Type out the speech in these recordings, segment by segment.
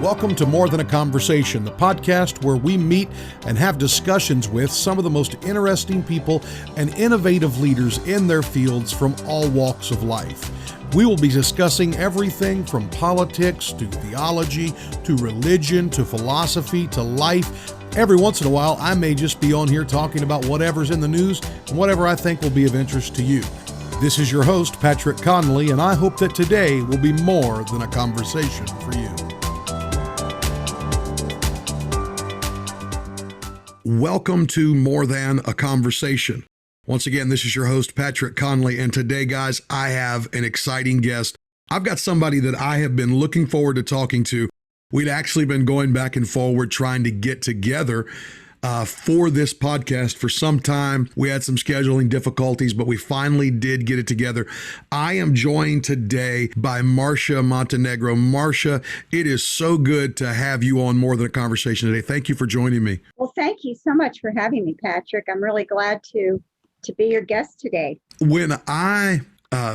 Welcome to More Than a Conversation, the podcast where we meet and have discussions with some of the most interesting people and innovative leaders in their fields from all walks of life. We will be discussing everything from politics to theology to religion to philosophy to life. Every once in a while, I may just be on here talking about whatever's in the news and whatever I think will be of interest to you. This is your host, Patrick Connolly, and I hope that today will be more than a conversation for you. Welcome to More Than a Conversation. Once again, this is your host, Patrick Connolly, and today, guys, I have an exciting guest. I've got somebody that I have been looking forward to talking to. We'd actually been going back and forward trying to get together for this podcast for some time. We had some scheduling difficulties, but we finally did get it together. I am joined today by Marcia Montenegro. Marcia, it is so good to have you on More Than a Conversation today. Thank you for joining me. Well, thank you so much for having me, Patrick. I'm really glad to be your guest today. When I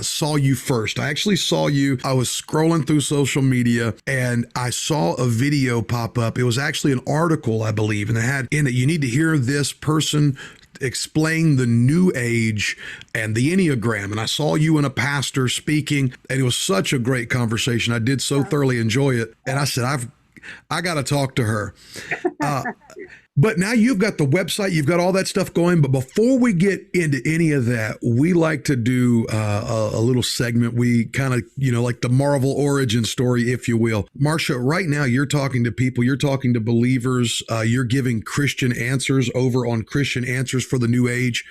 saw you first, I actually saw you, I was scrolling through social media and I saw a video pop up. It was actually an article, I believe, and it had in it, you need to hear this person explain the New Age and the Enneagram. And I saw you and a pastor speaking, and it was such a great conversation. I did so thoroughly enjoy it. And I said, I got to talk to her. But now you've got the website, you've got all that stuff going. But before we get into any of that, we like to do a little segment. We kind of, like the Marvel origin story, if you will. Marcia, right now you're talking to people, you're talking to believers, you're giving Christian answers over on Christian Answers for the New Age.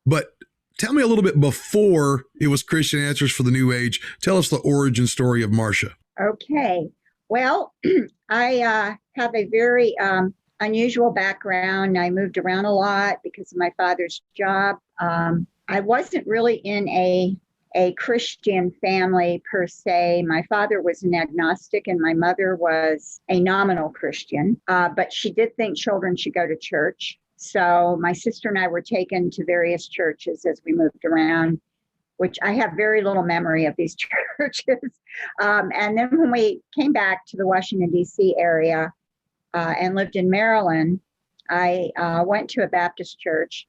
But tell me a little bit before it was Christian Answers for the New Age. Tell us the origin story of Marcia. Okay. Well, I have a very unusual background. I moved around a lot because of my father's job. I wasn't really in a Christian family per se. My father was an agnostic and my mother was a nominal Christian, but she did think children should go to church. So my sister and I were taken to various churches as we moved around, which I have very little memory of these churches. And then when we came back to the Washington, D.C. area, and lived in Maryland, I went to a Baptist church,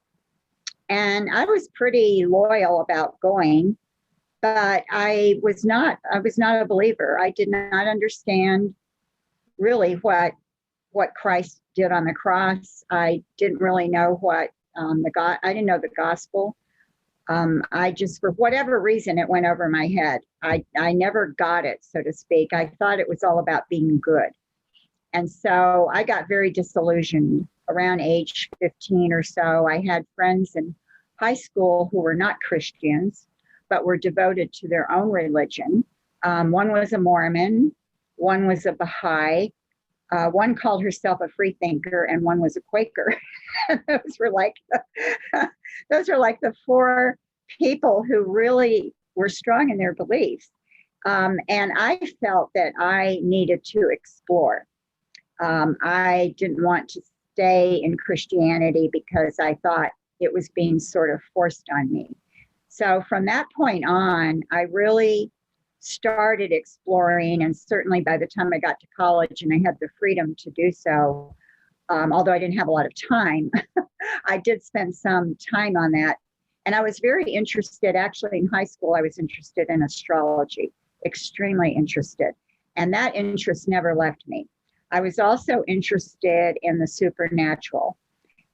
and I was pretty loyal about going, but I was not a believer. I did not understand really what Christ did on the cross. I didn't really know what I didn't know the gospel. I just, for whatever reason, it went over my head. I never got it, so to speak. I thought it was all about being good. And so I got very disillusioned around age 15 or so. I had friends in high school who were not Christians, but were devoted to their own religion. One was a Mormon, one was a Baha'i, one called herself a free thinker, and one was a Quaker. those were like the four people who really were strong in their beliefs. And I felt that I needed to explore. I didn't want to stay in Christianity because I thought it was being sort of forced on me. So from that point on, I really started exploring. And certainly by the time I got to college and I had the freedom to do so, although I didn't have a lot of time, I did spend some time on that. And I was very interested, actually in high school, I was interested in astrology, extremely interested. And that interest never left me. I was also interested in the supernatural.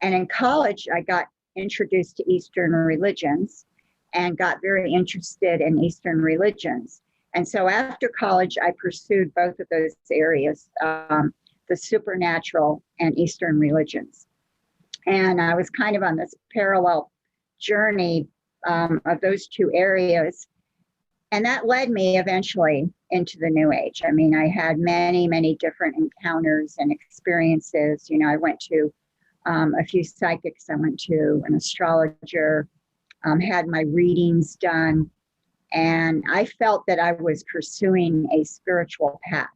And in college, I got introduced to Eastern religions and got very interested in Eastern religions. And so after college, I pursued both of those areas, the supernatural and Eastern religions. And I was kind of on this parallel journey of those two areas. And that led me eventually into the New Age. I mean, I had many, many different encounters and experiences. I went to a few psychics. I went to an astrologer, had my readings done. And I felt that I was pursuing a spiritual path.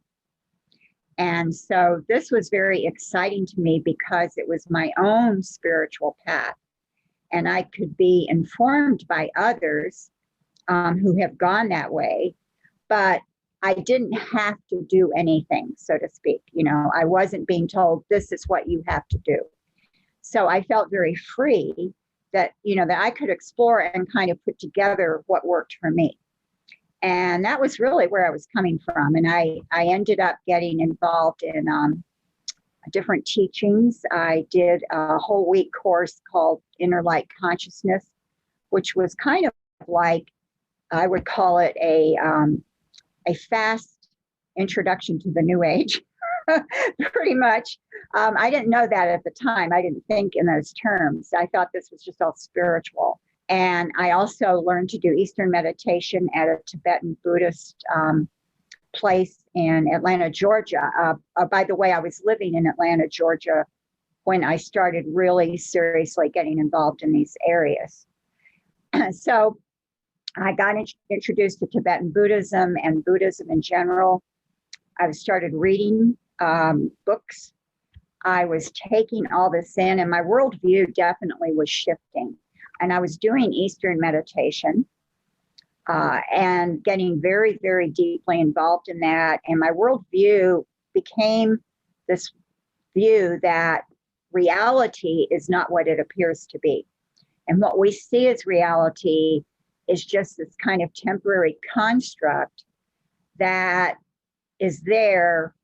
And so this was very exciting to me because it was my own spiritual path. and I could be informed by others who have gone that way, but I didn't have to do anything, so to speak. I wasn't being told this is what you have to do. So I felt very free that, that I could explore and kind of put together what worked for me. And that was really where I was coming from. And I ended up getting involved in different teachings. I did a whole week course called Inner Light Consciousness, which was kind of like, I would call it a fast introduction to the New Age, pretty much. I didn't know that at the time. I didn't think in those terms. I thought this was just all spiritual. And I also learned to do Eastern meditation at a Tibetan Buddhist place in Atlanta, Georgia. By the way, I was living in Atlanta, Georgia when I started really seriously getting involved in these areas. So I got introduced to Tibetan Buddhism and Buddhism in general. I started reading books. I was taking all this in, and my worldview definitely was shifting. And I was doing Eastern meditation and getting very, very deeply involved in that. And my worldview became this view that reality is not what it appears to be. And what we see as reality is just this kind of temporary construct that is there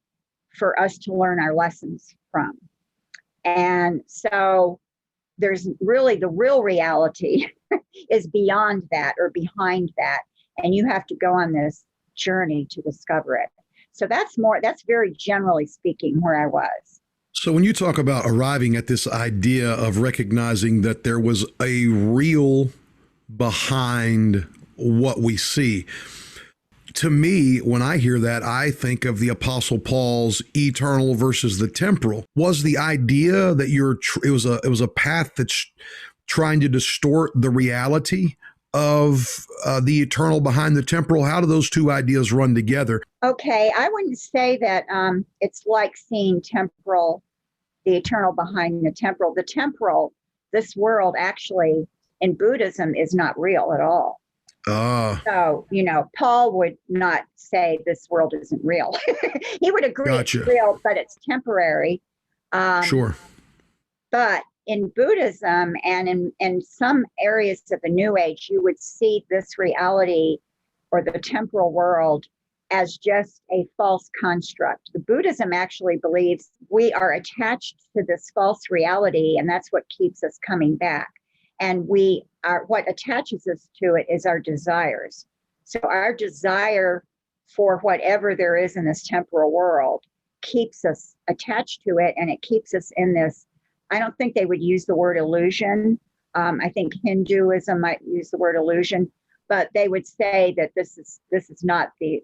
for us to learn our lessons from. And so there's really the real reality is beyond that or behind that. And you have to go on this journey to discover it. So that's very generally speaking where I was. So when you talk about arriving at this idea of recognizing that there was a real behind what we see, to me, when I hear that, I think of the Apostle Paul's eternal versus the temporal. Was the idea that it was a path that's trying to distort the reality of the eternal behind the temporal? How do those two ideas run together? Okay, I wouldn't say that it's like seeing the eternal behind the temporal. The temporal, this world actually in Buddhism is not real at all. So, Paul would not say this world isn't real. He would agree It's real, but it's temporary. Sure. But in Buddhism and in some areas of the New Age, you would see this reality or the temporal world as just a false construct. The Buddhism actually believes we are attached to this false reality, and that's what keeps us coming back. And what attaches us to it is our desires. So our desire for whatever there is in this temporal world keeps us attached to it, and it keeps us in this. I don't think they would use the word illusion. I think Hinduism might use the word illusion, but they would say that this is not the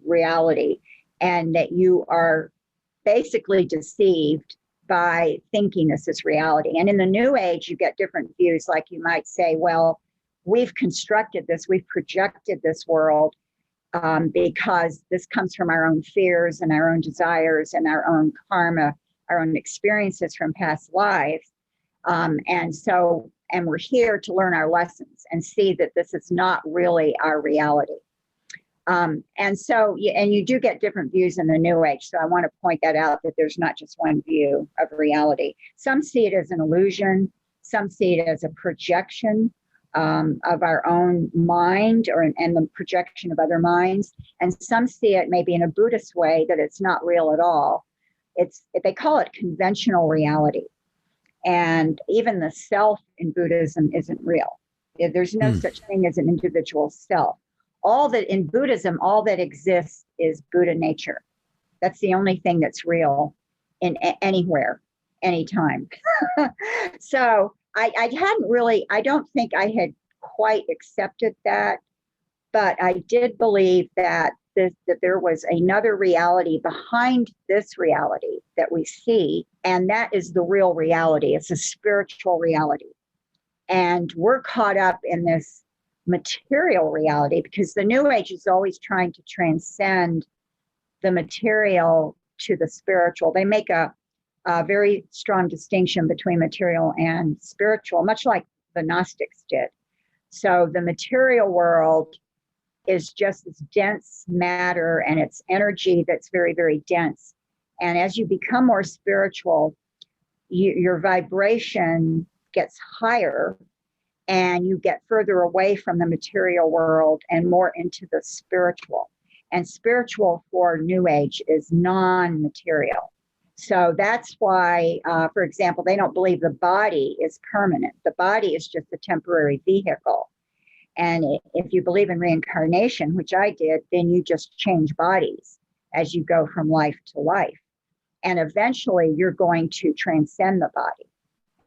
reality, and that you are basically deceived by thinking this is reality. And in the New Age, you get different views. Like you might say, well, we've constructed this, we've projected this world because this comes from our own fears and our own desires and our own karma, our own experiences from past lives. And we're here to learn our lessons and see that this is not really our reality. And you do get different views in the New Age. So I want to point that out, that there's not just one view of reality. Some see it as an illusion. Some see it as a projection of our own mind and the projection of other minds. And some see it maybe in a Buddhist way, that it's not real at all. They call it conventional reality. And even the self in Buddhism isn't real. There's no such thing as an individual self. In Buddhism, all that exists is Buddha nature. That's the only thing that's real in anywhere, anytime. So I don't think I had quite accepted that, but I did believe that there was another reality behind this reality that we see, and that is the real reality. It's a spiritual reality. And we're caught up in this material reality because the New Age is always trying to transcend the material to the spiritual. They make a very strong distinction between material and spiritual, much like the Gnostics did. So the material world is just this dense matter, and it's energy that's very, very dense. And as you become more spiritual, your vibration gets higher, and you get further away from the material world and more into the spiritual. And spiritual for New Age is non-material. So that's why, for example, they don't believe the body is permanent. The body is just a temporary vehicle. And if you believe in reincarnation, which I did, then you just change bodies as you go from life to life. And eventually you're going to transcend the body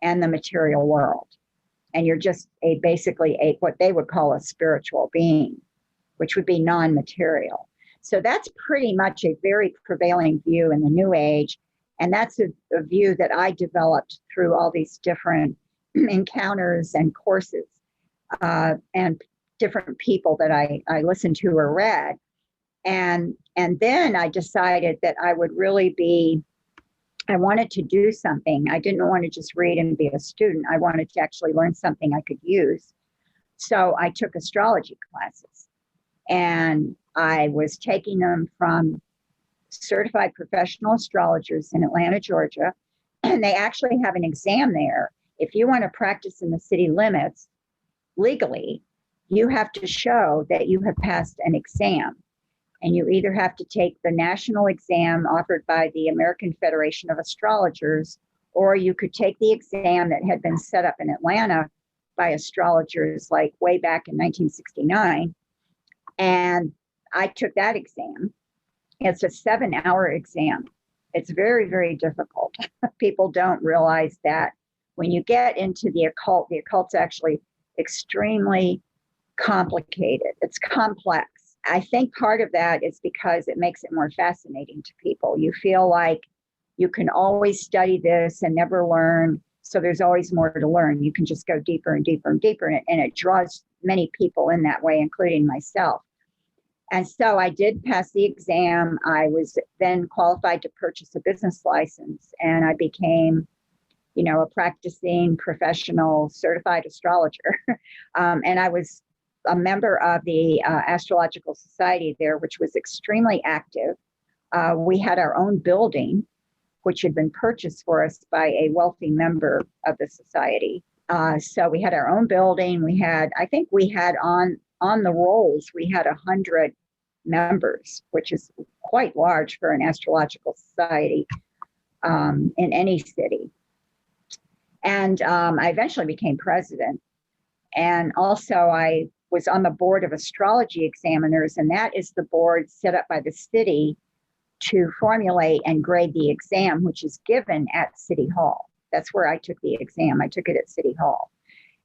and the material world. And you're just basically what they would call a spiritual being, which would be non-material. So that's pretty much a very prevailing view in the New Age. And that's a view that I developed through all these different encounters and courses and different people that I listened to or read. And then I decided that I wanted to do something. I didn't want to just read and be a student. I wanted to actually learn something I could use. So I took astrology classes, and I was taking them from certified professional astrologers in Atlanta, Georgia. And they actually have an exam there. If you want to practice in the city limits legally, you have to show that you have passed an exam. And you either have to take the national exam offered by the American Federation of Astrologers, or you could take the exam that had been set up in Atlanta by astrologers like way back in 1969. And I took that exam. It's a 7-hour exam. It's very, very difficult. People don't realize that when you get into the occult's actually extremely complicated. It's complex. I think part of that is because it makes it more fascinating to people. You feel like you can always study this and never learn. So there's always more to learn. You can just go deeper and deeper and deeper. And it draws many people in that way, including myself. And so I did pass the exam. I was then qualified to purchase a business license, and I became, a practicing professional certified astrologer. And I was a member of the Astrological Society there, which was extremely active. We had our own building, which had been purchased for us by a wealthy member of the society. So we had our own building. I think we had on the rolls, we had 100 members, which is quite large for an astrological society in any city. And I eventually became president. And also I was on the board of astrology examiners, and that is the board set up by the city to formulate and grade the exam, which is given at City Hall. That's where I took the exam. I took it at City Hall.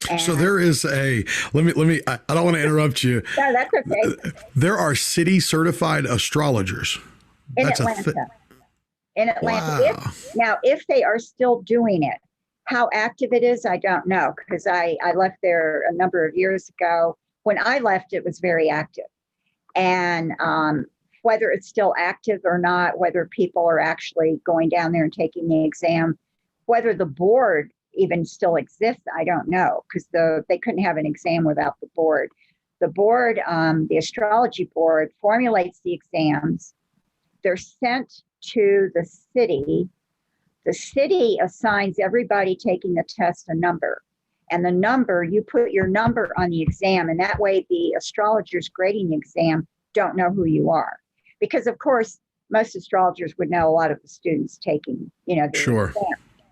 And so there is I don't want to interrupt you. No, that's okay. There are city certified astrologers. In That's Atlanta. In Atlanta. Wow. If they are still doing it, how active it is, I don't know, because I left there a number of years ago. When I left, it was very active. And whether it's still active or not, whether people are actually going down there and taking the exam, whether the board even still exists, I don't know, because they couldn't have an exam without the board. The board, the astrology board, formulates the exams. They're sent to the city. The city assigns everybody taking the test a number. And the number, you put your number on the exam, and that way the astrologers grading the exam don't know who you are. Because, of course, most astrologers would know a lot of the students taking, the Sure. exam.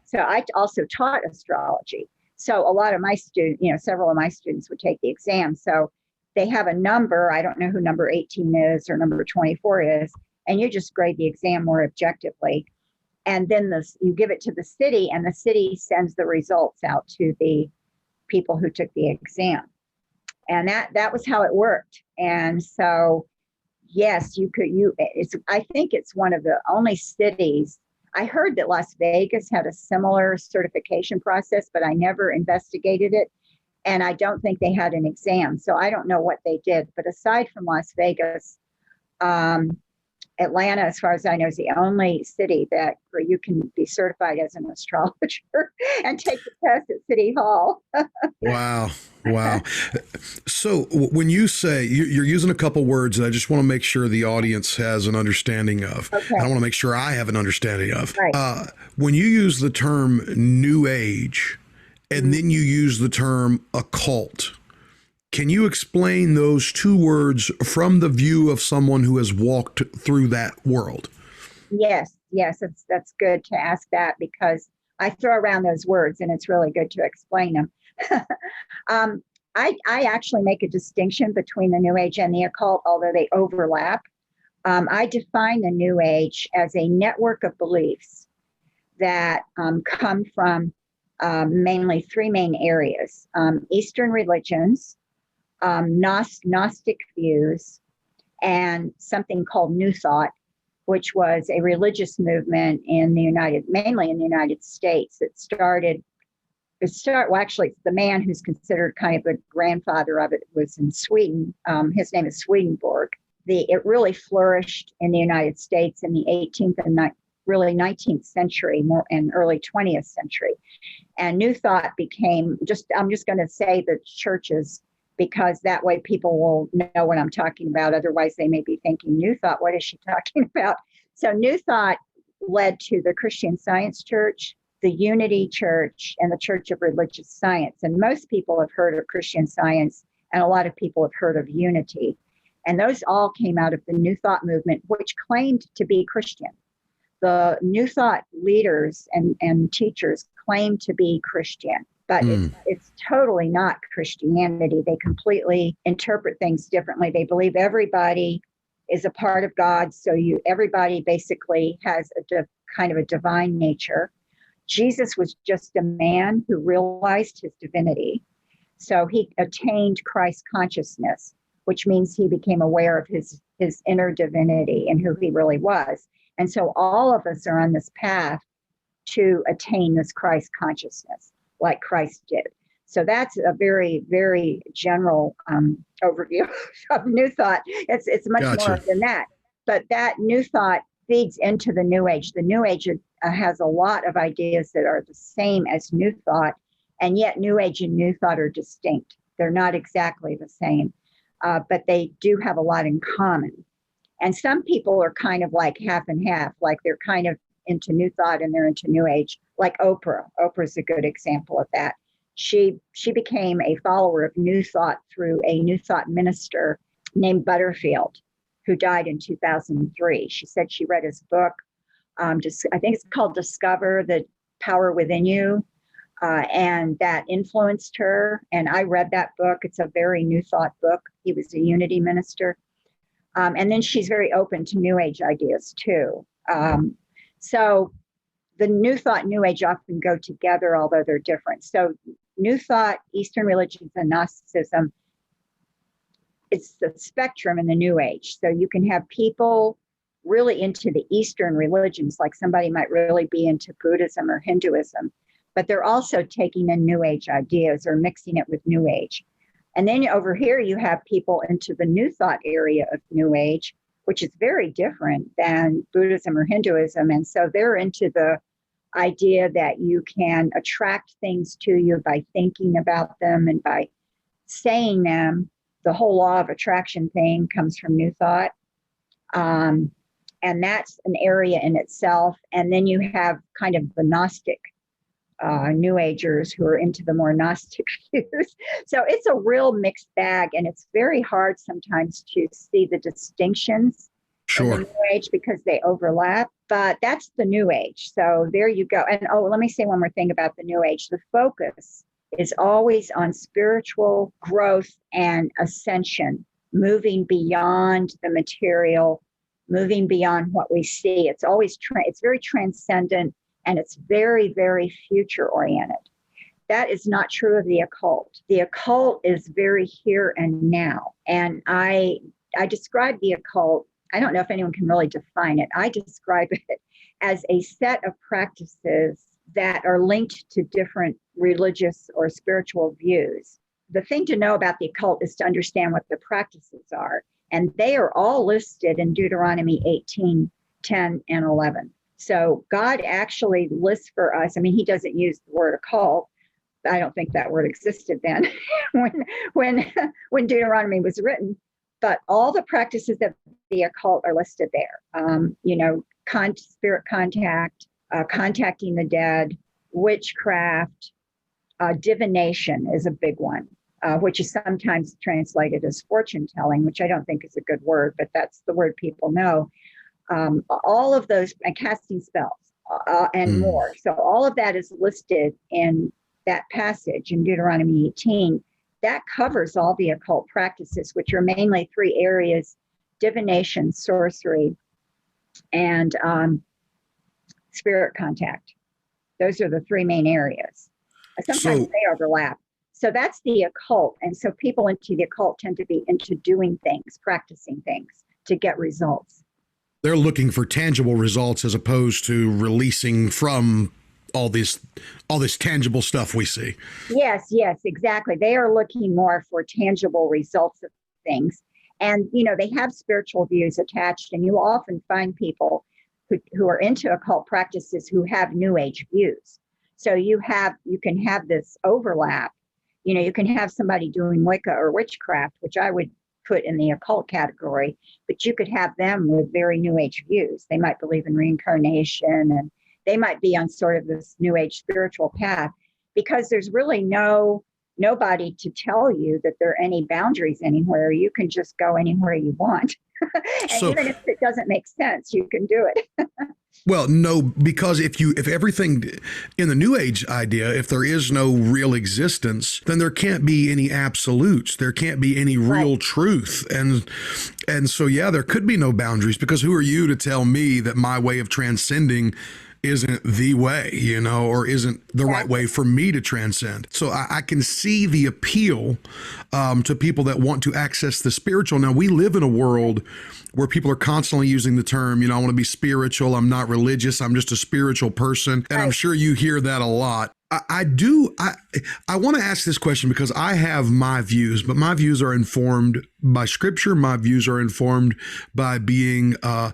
So I also taught astrology. So a lot of my students, several of my students would take the exam. So they have a number. I don't know who number 18 is or number 24 is. And you just grade the exam more objectively. And then you give it to the city, and the city sends the results out to the people who took the exam. And that was how it worked. And so, yes, I think it's one of the only cities. I heard that Las Vegas had a similar certification process, but I never investigated it. And I don't think they had an exam. So I don't know what they did. But aside from Las Vegas, Atlanta, as far as I know, is the only city where you can be certified as an astrologer and take the test at City Hall. Wow. Wow. So when you say you're using a couple words that I just want to make sure the audience has an understanding of, Okay. and I want to make sure I have an understanding of. Right. When you use the term New Age and then you use the term occult, can you explain those two words from the view of someone who has walked through that world? Yes, that's good to ask that because I throw around those words and it's really good to explain them. I actually make a distinction between the New Age and the occult, although they overlap. I define the New Age as a network of beliefs that come from mainly three main areas: Eastern religions, Gnostic views, and something called New Thought, which was a religious movement mainly in the United States. Actually, the man who's considered kind of the grandfather of it was in Sweden. His name is Swedenborg. It really flourished in the United States in the 18th and really 19th century, more and early 20th century. And New Thought became I'm just going to say the churches, because that way people will know what I'm talking about. Otherwise, they may be thinking, New Thought, what is she talking about? So New Thought led to the Christian Science Church, the Unity Church, and the Church of Religious Science. And most people have heard of Christian Science, and a lot of people have heard of Unity. And those all came out of the New Thought movement, which claimed to be Christian. The New Thought leaders and teachers claimed to be Christian, but it's totally not Christianity. They completely interpret things differently. They believe everybody is a part of God, so everybody basically has kind of a divine nature. Jesus was just a man who realized his divinity. So he attained Christ consciousness, which means he became aware of his inner divinity and who he really was. And so all of us are on this path to attain this Christ consciousness, like Christ did. So that's a very, very general overview of New Thought. It's much more than that. But that New Thought feeds into the New Age. The New Age has a lot of ideas that are the same as New Thought, and yet New Age and New Thought are distinct. They're not exactly the same, but they do have a lot in common. And some people are kind of like half and half, like they're kind of into New Thought and they're into New Age, like Oprah. Oprah's a good example of that. She became a follower of New Thought through a New Thought minister named Butterfield, who died in 2003. She said she read his book. I think it's called Discover the Power Within You. And that influenced her. And I read that book. It's a very New Thought book. He was a Unity minister. And then she's very open to New Age ideas too. So the New Thought, New Age often go together, although they're different. So New Thought, Eastern religions, and Gnosticism, it's the spectrum in the New Age. So you can have people really into the Eastern religions, like somebody might really be into Buddhism or Hinduism, but they're also taking in New Age ideas or mixing it with New Age. And then over here, you have people into the New Thought area of New Age, which is very different than Buddhism or Hinduism. And so they're into the idea that you can attract things to you by thinking about them and by saying them. The whole law of attraction thing comes from New Thought. And that's an area in itself. And then you have kind of the Gnostic New Agers who are into the more Gnostic views. So it's a real mixed bag, and it's very hard sometimes to see the distinctions in the New Age because they overlap, but that's the New Age. So there you go. And let me say one more thing about the New Age. The focus is always on spiritual growth and ascension, moving beyond the material, moving beyond what we see. It's always it's very transcendent. And it's very, very future oriented. That is not true of the occult. The occult is very here and now. And I describe the occult, I don't know if anyone can really define it. I describe it as a set of practices that are linked to different religious or spiritual views. The thing to know about the occult is to understand what the practices are. And they are all listed in Deuteronomy 18, 10, and 11. So God actually lists for us. I mean, he doesn't use the word occult. I don't think that word existed then when Deuteronomy was written. But all the practices of the occult are listed there. Spirit contact, contacting the dead, witchcraft, divination is a big one, which is sometimes translated as fortune telling, which I don't think is a good word, but that's the word people know. All of those, and casting spells and more. So all of that is listed in that passage in Deuteronomy 18. That covers all the occult practices, which are mainly three areas: divination, sorcery, and spirit contact. Those are the three main areas. Sometimes they overlap. So that's the occult. And so people into the occult tend to be into doing things, practicing things to get results. They're looking for tangible results as opposed to releasing from all this tangible stuff we see. Yes, exactly. They are looking more for tangible results of things. And, they have spiritual views attached, and you often find people who are into occult practices who have New Age views. So you can have this overlap. You can have somebody doing Wicca or witchcraft, which I would put in the occult category, but you could have them with very New Age views. They might believe in reincarnation, and they might be on sort of this New Age spiritual path, because there's really nobody to tell you that there are any boundaries anywhere. You can just go anywhere you want. And even if it doesn't make sense, you can do it. Well, no, because if everything in the New Age idea, if there is no real existence, then there can't be any absolutes. There can't be any real truth. And so, yeah, there could be no boundaries, because who are you to tell me that my way of transcending isn't the way, or isn't the right way for me to transcend. So I can see the appeal to people that want to access the spiritual. Now, we live in a world where people are constantly using the term, I want to be spiritual. I'm not religious. I'm just a spiritual person. And I'm sure you hear that a lot. I want to ask this question because I have my views, but my views are informed by scripture. My views are informed by being a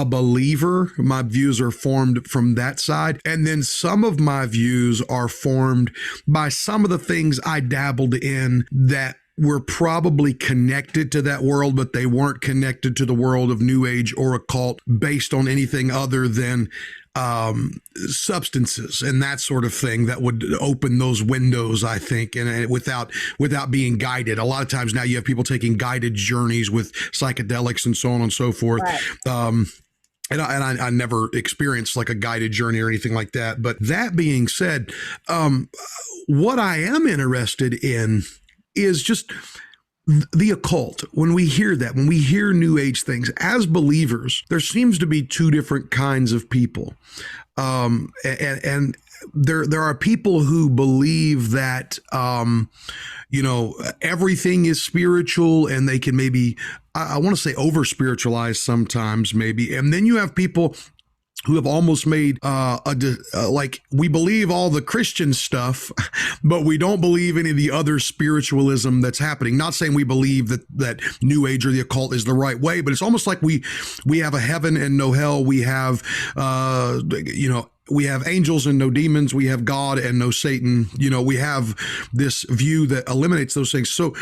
believer. My views are formed from that side. And then some of my views are formed by some of the things I dabbled in that were probably connected to that world, but they weren't connected to the world of New Age or occult based on anything other than substances and that sort of thing that would open those windows, I think, and without being guided. A lot of times now you have people taking guided journeys with psychedelics and so on and so forth. Right. And I never experienced like a guided journey or anything like that. But that being said, what I am interested in is just the occult. When we hear that, when we hear New Age things, as believers, there seems to be two different kinds of people. And there are people who believe that, everything is spiritual, and they can maybe, I want to say over spiritualize sometimes maybe. And then you have people who have almost made like we believe all the Christian stuff, but we don't believe any of the other spiritualism that's happening. Not saying we believe that New Age or the occult is the right way, but it's almost like we have a heaven and no hell. We have we have angels and no demons. We have God and no Satan. We have this view that eliminates those things. So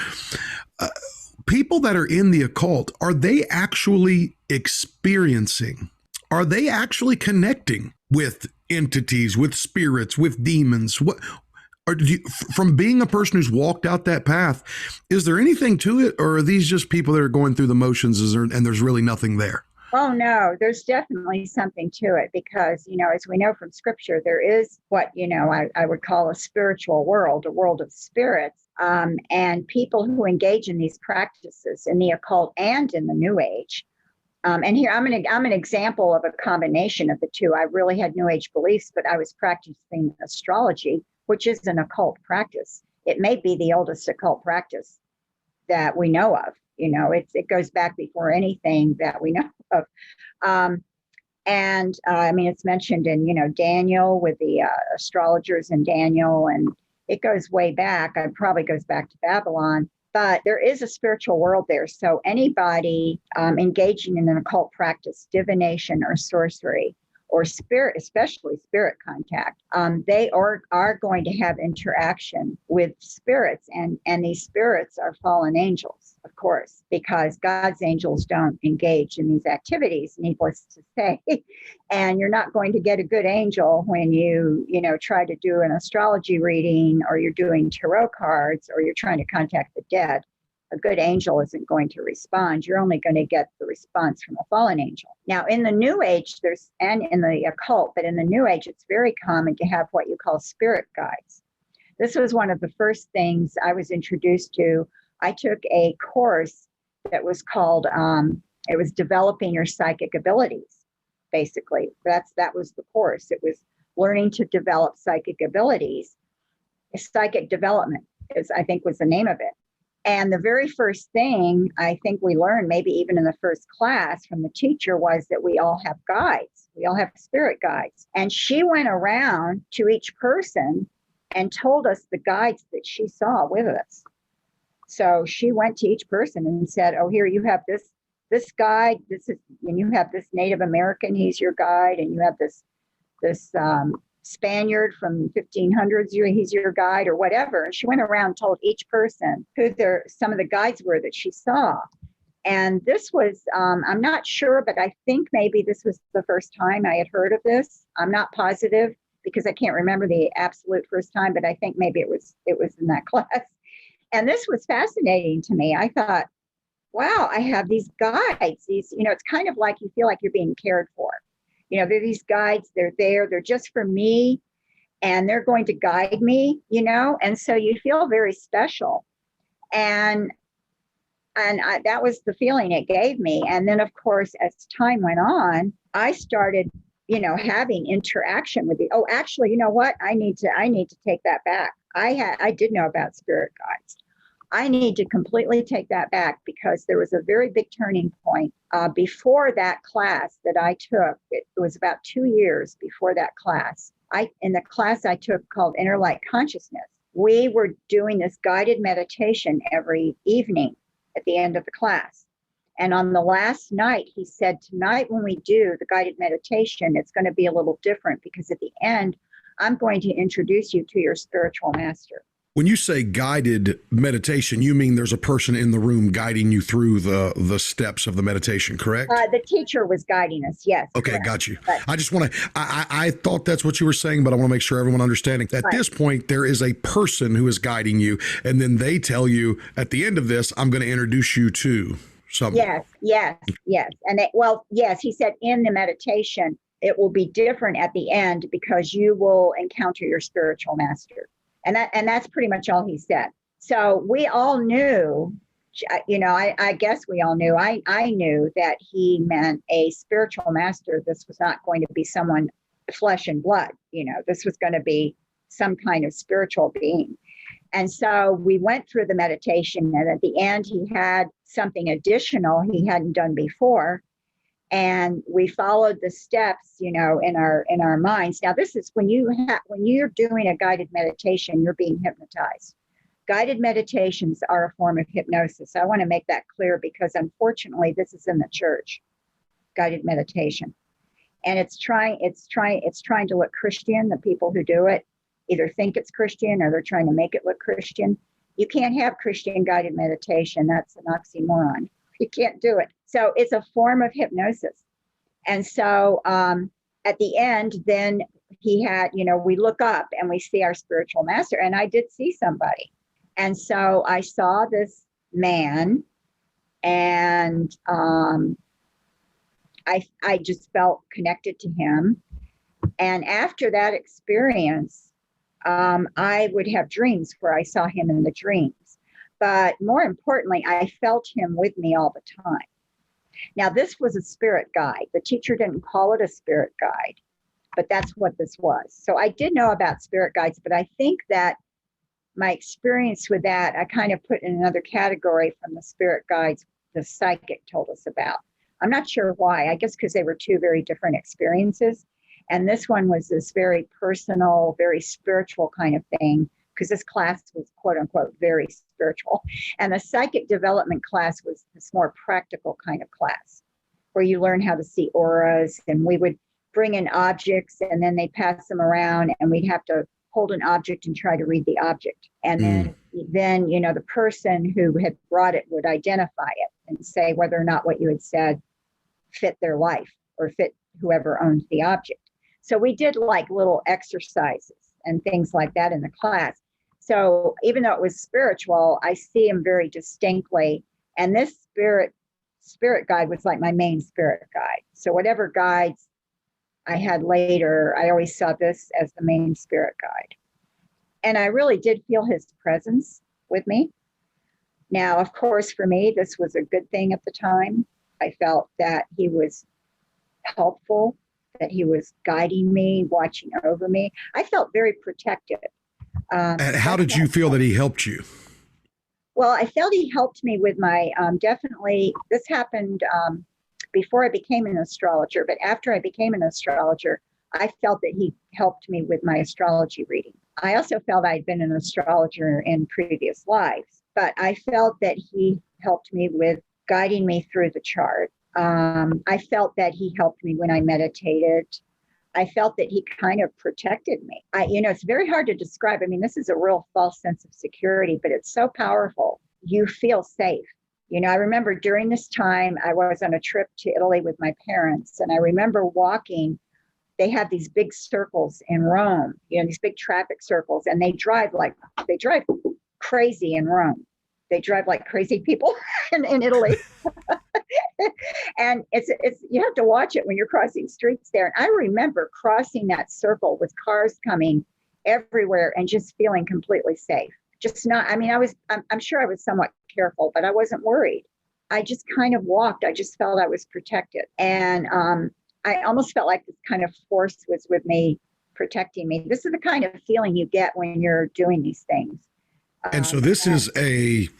people that are in the occult, are they actually experiencing? Are they actually connecting with entities, with spirits, with demons? From being a person who's walked out that path, is there anything to it, or are these just people that are going through the motions and there's really nothing there? Oh, no, there's definitely something to it because, as we know from scripture, there is what, I would call a spiritual world, a world of spirits. And people who engage in these practices in the occult and in the New Age. And here I'm an example of a combination of the two. I really had New Age beliefs, but I was practicing astrology, which is an occult practice. It may be the oldest occult practice that we know of. It goes back before anything that we know of. It's mentioned in, Daniel with the astrologers in Daniel, and it goes way back. It probably goes back to Babylon. But there is a spiritual world there. So anybody engaging in an occult practice, divination or sorcery, or spirit, especially spirit contact, they are going to have interaction with spirits. And these spirits are fallen angels, of course, because God's angels don't engage in these activities, needless to say. And you're not going to get a good angel when you try to do an astrology reading, or you're doing tarot cards, or you're trying to contact the dead. A good angel isn't going to respond. You're only going to get the response from a fallen angel. Now, in the New Age, and in the occult, but in the New Age, it's very common to have what you call spirit guides. This was one of the first things I was introduced to. I took a course that was called, it was developing your psychic abilities, basically. That was the course. It was learning to develop psychic abilities. Psychic development, I think, was the name of it. And the very first thing I think we learned, maybe even in the first class from the teacher, was that we all have guides. We all have spirit guides. And she went around to each person and told us the guides that she saw with us. So she went to each person and said, oh, here you have this guide. And you have this Native American, he's your guide. And you have this Spaniard from 1500s, he's your guide, or whatever. And she went around and told each person who some of the guides were that she saw. And this was, I'm not sure, but I think maybe this was the first time I had heard of this. I'm not positive because I can't remember the absolute first time, but I think maybe it was in that class. And this was fascinating to me. I thought, wow, I have these guides. It's kind of like you feel like you're being cared for. They're these guides, they're there, they're just for me, and they're going to guide me, and so you feel very special. And that was the feeling it gave me. And then, of course, as time went on, I started, having interaction with oh, actually, you know what? I need to take that back. I did know about spirit guides. I need to completely take that back because there was a very big turning point before that class that I took. It was about 2 years before that class. In the class I took called Inner Light Consciousness, we were doing this guided meditation every evening at the end of the class. And on the last night, he said, tonight when we do the guided meditation, it's going to be a little different because at the end, I'm going to introduce you to your spiritual master. When you say guided meditation, you mean there's a person in the room guiding you through the steps of the meditation, correct? The teacher was guiding us, yes. Okay, correct. got you. But I just want to, I thought that's what you were saying, but I want to make sure everyone understanding. At this point, there is a person who is guiding you, and then they tell you, at the end of this, I'm going to introduce you to someone. Yes. And yes, he said in the meditation, it will be different at the end because you will encounter your spiritual master. And that's pretty much all he said. So we all knew, I guess we all knew, I knew that he meant a spiritual master. This was not going to be someone flesh and blood. This was going to be some kind of spiritual being. And so we went through the meditation, and at the end, he had something additional he hadn't done before. And we followed the steps, in our minds. Now, this is when you're doing a guided meditation, you're being hypnotized. Guided meditations are a form of hypnosis. I want to make that clear because unfortunately, this is in the church, guided meditation. And it's trying to look Christian. The people who do it either think it's Christian or they're trying to make it look Christian. You can't have Christian guided meditation. That's an oxymoron. You can't do it. So it's a form of hypnosis. And so at the end, then he had, we look up and we see our spiritual master. And I did see somebody. And so I saw this man, and I just felt connected to him. And after that experience, I would have dreams where I saw him in the dreams. But more importantly, I felt him with me all the time. Now, this was a spirit guide. The teacher didn't call it a spirit guide, but that's what this was. So I did know about spirit guides, but I think that my experience with that, I kind of put in another category from the spirit guides the psychic told us about. I'm not sure why. I guess because they were two very different experiences. And this one was this very personal, very spiritual kind of thing because this class was quote unquote very spiritual. And the psychic development class was this more practical kind of class where you learn how to see auras, and we would bring in objects and then they pass them around and we'd have to hold an object and try to read the object. And then, you know, the person who had brought it would identify it and say whether or not what you had said fit their life or fit whoever owned the object. So we did like little exercises and things like that in the class. So even though it was spiritual, I see him very distinctly. And this spirit guide was like my main spirit guide. So whatever guides I had later, I always saw this as the main spirit guide. And I really did feel his presence with me. Now, of course, for me, this was a good thing at the time. I felt that he was helpful, that he was guiding me, watching over me. I felt very protected. And how did you feel that he helped you? Well, I felt he helped me with my, definitely, this happened before I became an astrologer, but after I became an astrologer, I felt that he helped me with my astrology reading. I also felt I'd been an astrologer in previous lives, but I felt that he helped me with guiding me through the chart. I felt that he helped me when I meditated. I felt that he kind of protected me. It's very hard to describe. I mean, this is a real false sense of security, but it's so powerful. You feel safe. You know, I remember during this time, I was on a trip to Italy with my parents, and I remember walking. They have these big circles in Rome, you know, these big traffic circles, and they drive crazy in Rome. They drive like crazy people in Italy. And it's you have to watch it when you're crossing streets there. And I remember crossing that circle with cars coming everywhere and just feeling completely safe. Just not, I mean, I'm sure I was somewhat careful, but I wasn't worried. I just kind of walked. I just felt I was protected. And I almost felt like this kind of force was with me, protecting me. This is the kind of feeling you get when you're doing these things. And so this is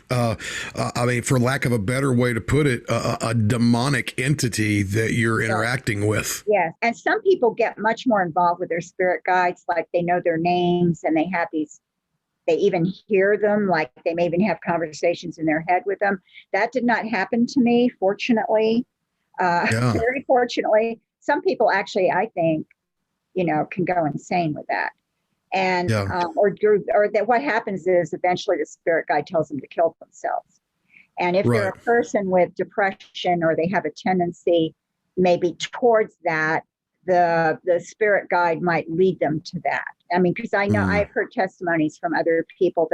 for lack of a better way to put it, a demonic entity that you're interacting with. Yes. And some people get much more involved with their spirit guides, like they know their names and they have these, they even hear them, like they may even have conversations in their head with them. That did not happen to me, fortunately. Very fortunately. Some people actually, I think, you know, can go insane with that. And or that what happens is eventually the spirit guide tells them to kill themselves. And if they're a person with depression or they have a tendency maybe towards that, the spirit guide might lead them to that. I mean, because I know I've heard testimonies from other people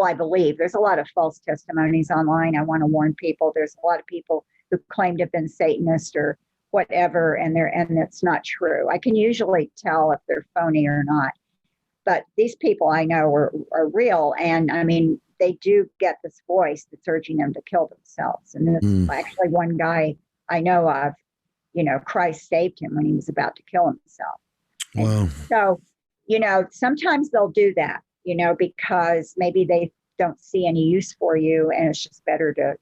I believe, there's a lot of false testimonies online. I want to warn people, there's a lot of people who claim to have been Satanist or whatever, and that's not true. I can usually tell if they're phony or not. But these people I know are real. And I mean, they do get this voice that's urging them to kill themselves. And there's actually one guy I know of, you know, Christ saved him when he was about to kill himself. Wow. And so, you know, sometimes they'll do that, you know, because maybe they don't see any use for you. And it's just better to,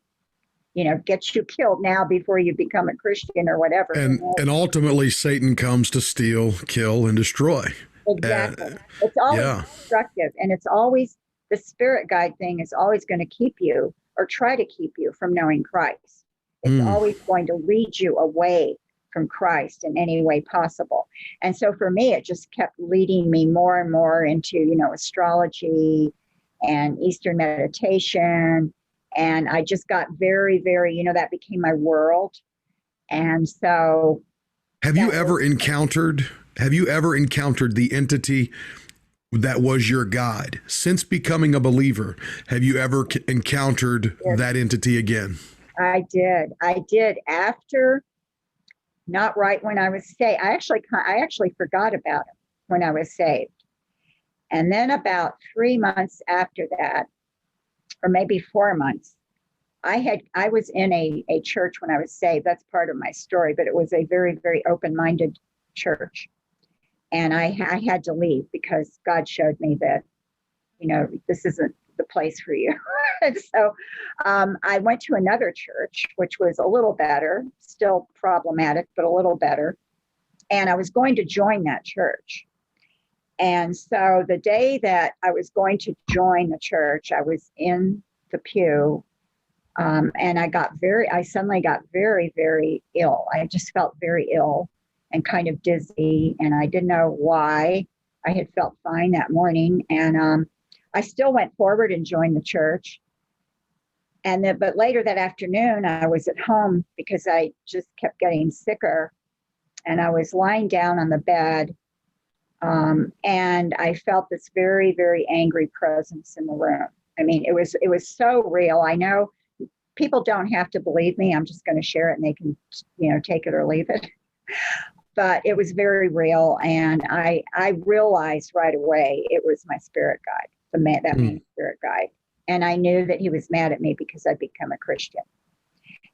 you know, get you killed now before you become a Christian or whatever. And ultimately, Satan comes to steal, kill, and destroy. Exactly. It's always destructive. And it's always, the spirit guide thing is always going to keep you or try to keep you from knowing Christ. It's always going to lead you away from Christ in any way possible. And so for me, it just kept leading me more and more into, you know, astrology and Eastern meditation. And I just got very, very, you know, that became my world. And so. Have you ever encountered the entity that was your guide? Since becoming a believer, have you ever encountered that entity again? I did after, not right when I was saved. I actually forgot about him when I was saved. And then about 3 months after that, or maybe 4 months, I was in a church when I was saved. That's part of my story, but it was a very, very open-minded church. And I had to leave because God showed me that, you know, this isn't the place for you. And so I went to another church, which was a little better, still problematic, but a little better. And I was going to join that church. And so the day that I was going to join the church, I was in the pew, and I suddenly got very, very ill. I just felt very ill and kind of dizzy, and I didn't know why. I had felt fine that morning, and I still went forward and joined the church. But later that afternoon, I was at home because I just kept getting sicker, and I was lying down on the bed, and I felt this very, very angry presence in the room. I mean, it was so real. I know people don't have to believe me. I'm just going to share it, and they can, take it or leave it. But it was very real, and I realized right away it was my spirit guide, that main spirit guide. And I knew that he was mad at me because I'd become a Christian.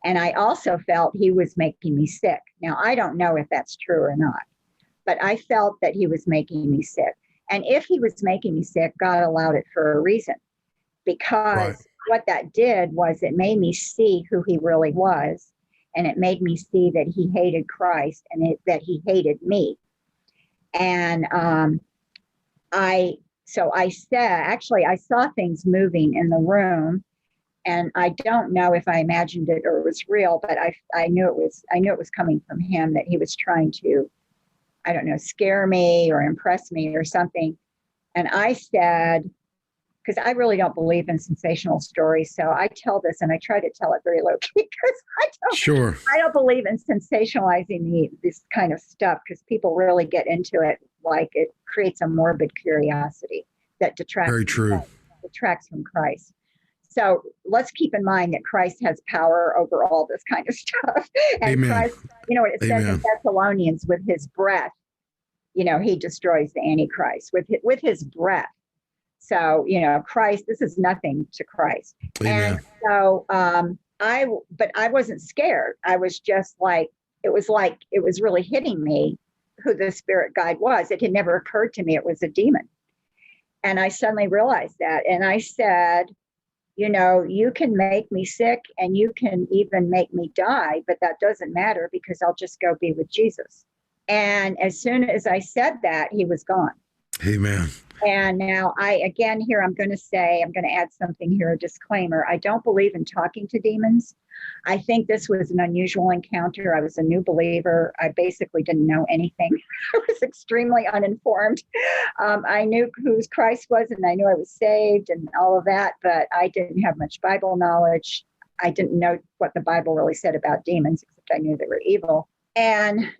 And I also felt he was making me sick. Now, I don't know if that's true or not, but I felt that he was making me sick. And if he was making me sick, God allowed it for a reason, because what that did was it made me see who he really was. And it made me see that he hated Christ and that he hated me. And I saw things moving in the room, and I don't know if I imagined it or it was real, but I knew it was coming from him, that he was trying to, I don't know, scare me or impress me or something. And I said, because I really don't believe in sensational stories, so I tell this and I try to tell it very low key, because I don't believe in sensationalizing this kind of stuff, because people really get into it like it creates a morbid curiosity that detracts. Very true. Detracts from Christ. So let's keep in mind that Christ has power over all this kind of stuff. And Amen. Christ, what it says in Thessalonians, with his breath, he destroys the Antichrist with his breath. So, Christ, this is nothing to Christ. Amen. And so but I wasn't scared. I was just like it was really hitting me who the spirit guide was. It had never occurred to me it was a demon. And I suddenly realized that. And I said, you can make me sick and you can even make me die, but that doesn't matter, because I'll just go be with Jesus. And as soon as I said that, he was gone. Amen. And now I'm going to add something here, a disclaimer. I don't believe in talking to demons. I think this was an unusual encounter. I was a new believer. I basically didn't know anything. I was extremely uninformed. I knew who Christ was, and I knew I was saved and all of that, but I didn't have much Bible knowledge. I didn't know what the Bible really said about demons, except I knew they were evil. And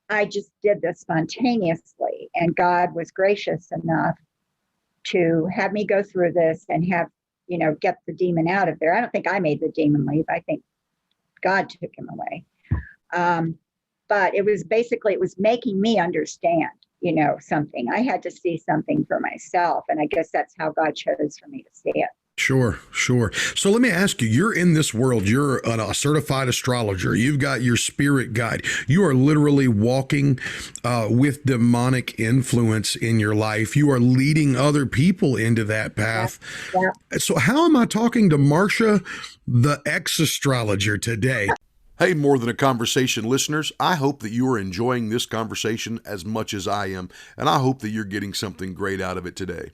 I just did this spontaneously, and God was gracious enough to have me go through this and get the demon out of there. I don't think I made the demon leave. I think God took him away. But it was making me understand, something. I had to see something for myself. And I guess that's how God chose for me to see it. Sure. So let me ask you, you're in this world, you're a certified astrologer, you've got your spirit guide, you are literally walking with demonic influence in your life. You are leading other people into that path. Yeah. So how am I talking to Marcia, the ex-astrologer, today? Hey, More Than a Conversation listeners, I hope that you are enjoying this conversation as much as I am, and I hope that you're getting something great out of it today.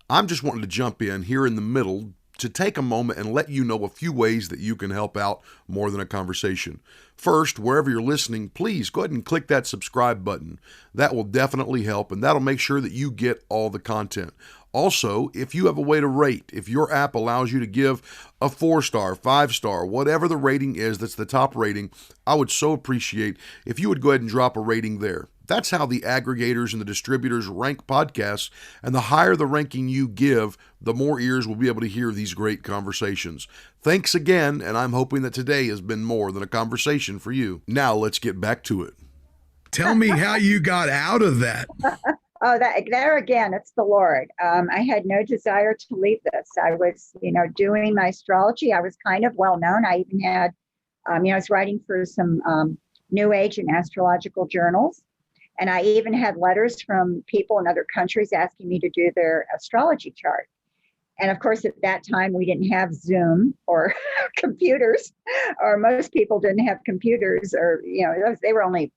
I'm just wanting to jump in here in the middle to take a moment and let you know a few ways that you can help out More Than a Conversation. First, wherever you're listening, please go ahead and click that subscribe button. That will definitely help, and that'll make sure that you get all the content. Also, if you have a way to rate, if your app allows you to give a 4-star, 5-star, whatever the rating is that's the top rating, I would so appreciate if you would go ahead and drop a rating there. That's how the aggregators and the distributors rank podcasts, and the higher the ranking you give, the more ears will be able to hear these great conversations. Thanks again, and I'm hoping that today has been more than a conversation for you. Now let's get back to it. Tell me how you got out of that. Oh, there again, it's the Lord. I had no desire to leave this. I was, doing my astrology. I was kind of well known. I even had, I was writing for some New Age and astrological journals. And I even had letters from people in other countries asking me to do their astrology chart. And of course, at that time, we didn't have Zoom or computers, or most people didn't have computers, or, they were only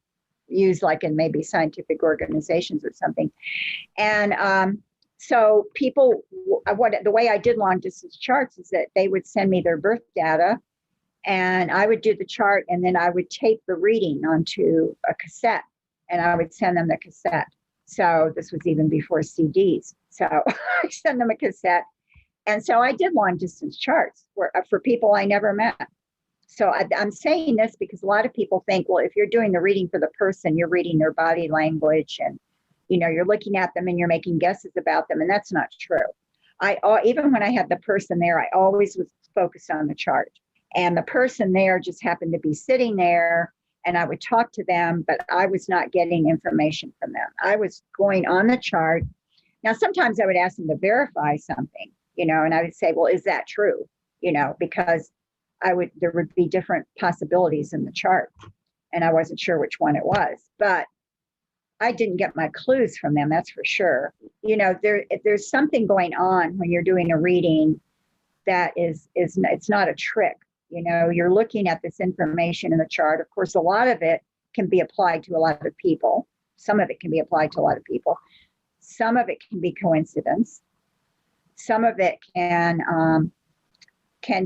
used like in maybe scientific organizations or something. And so people, the way I did long distance charts is that they would send me their birth data, and I would do the chart, and then I would tape the reading onto a cassette, and I would send them the cassette. So this was even before CDs. So I sent them a cassette. And so I did long distance charts for people I never met. So I'm saying this because a lot of people think, well, if you're doing the reading for the person, you're reading their body language, and you're looking at them and you're making guesses about them, and that's not true. Even when I had the person there, I always was focused on the chart, and the person there just happened to be sitting there, and I would talk to them, but I was not getting information from them. I was going on the chart. Now, sometimes I would ask them to verify something, and I would say, well, is that true? Because there would be different possibilities in the chart, and I wasn't sure which one it was, but I didn't get my clues from them, that's for sure. There's something going on when you're doing a reading that it's not a trick. You're looking at this information in the chart. Of course, a lot of it can be applied to a lot of people. Some of it can be applied to a lot of people. Some of it can be coincidence. Some of it can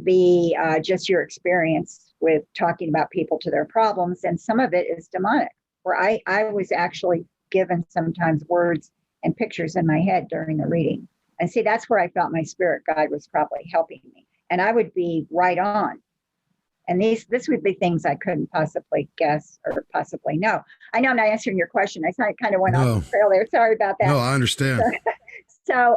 be just your experience with talking about people to their problems. And some of it is demonic, where I was actually given sometimes words and pictures in my head during the reading. And see, that's where I felt my spirit guide was probably helping me. And I would be right on. And this would be things I couldn't possibly guess or possibly know. I know I'm not answering your question. I kind of went off the trail there. Sorry about that. No, I understand. So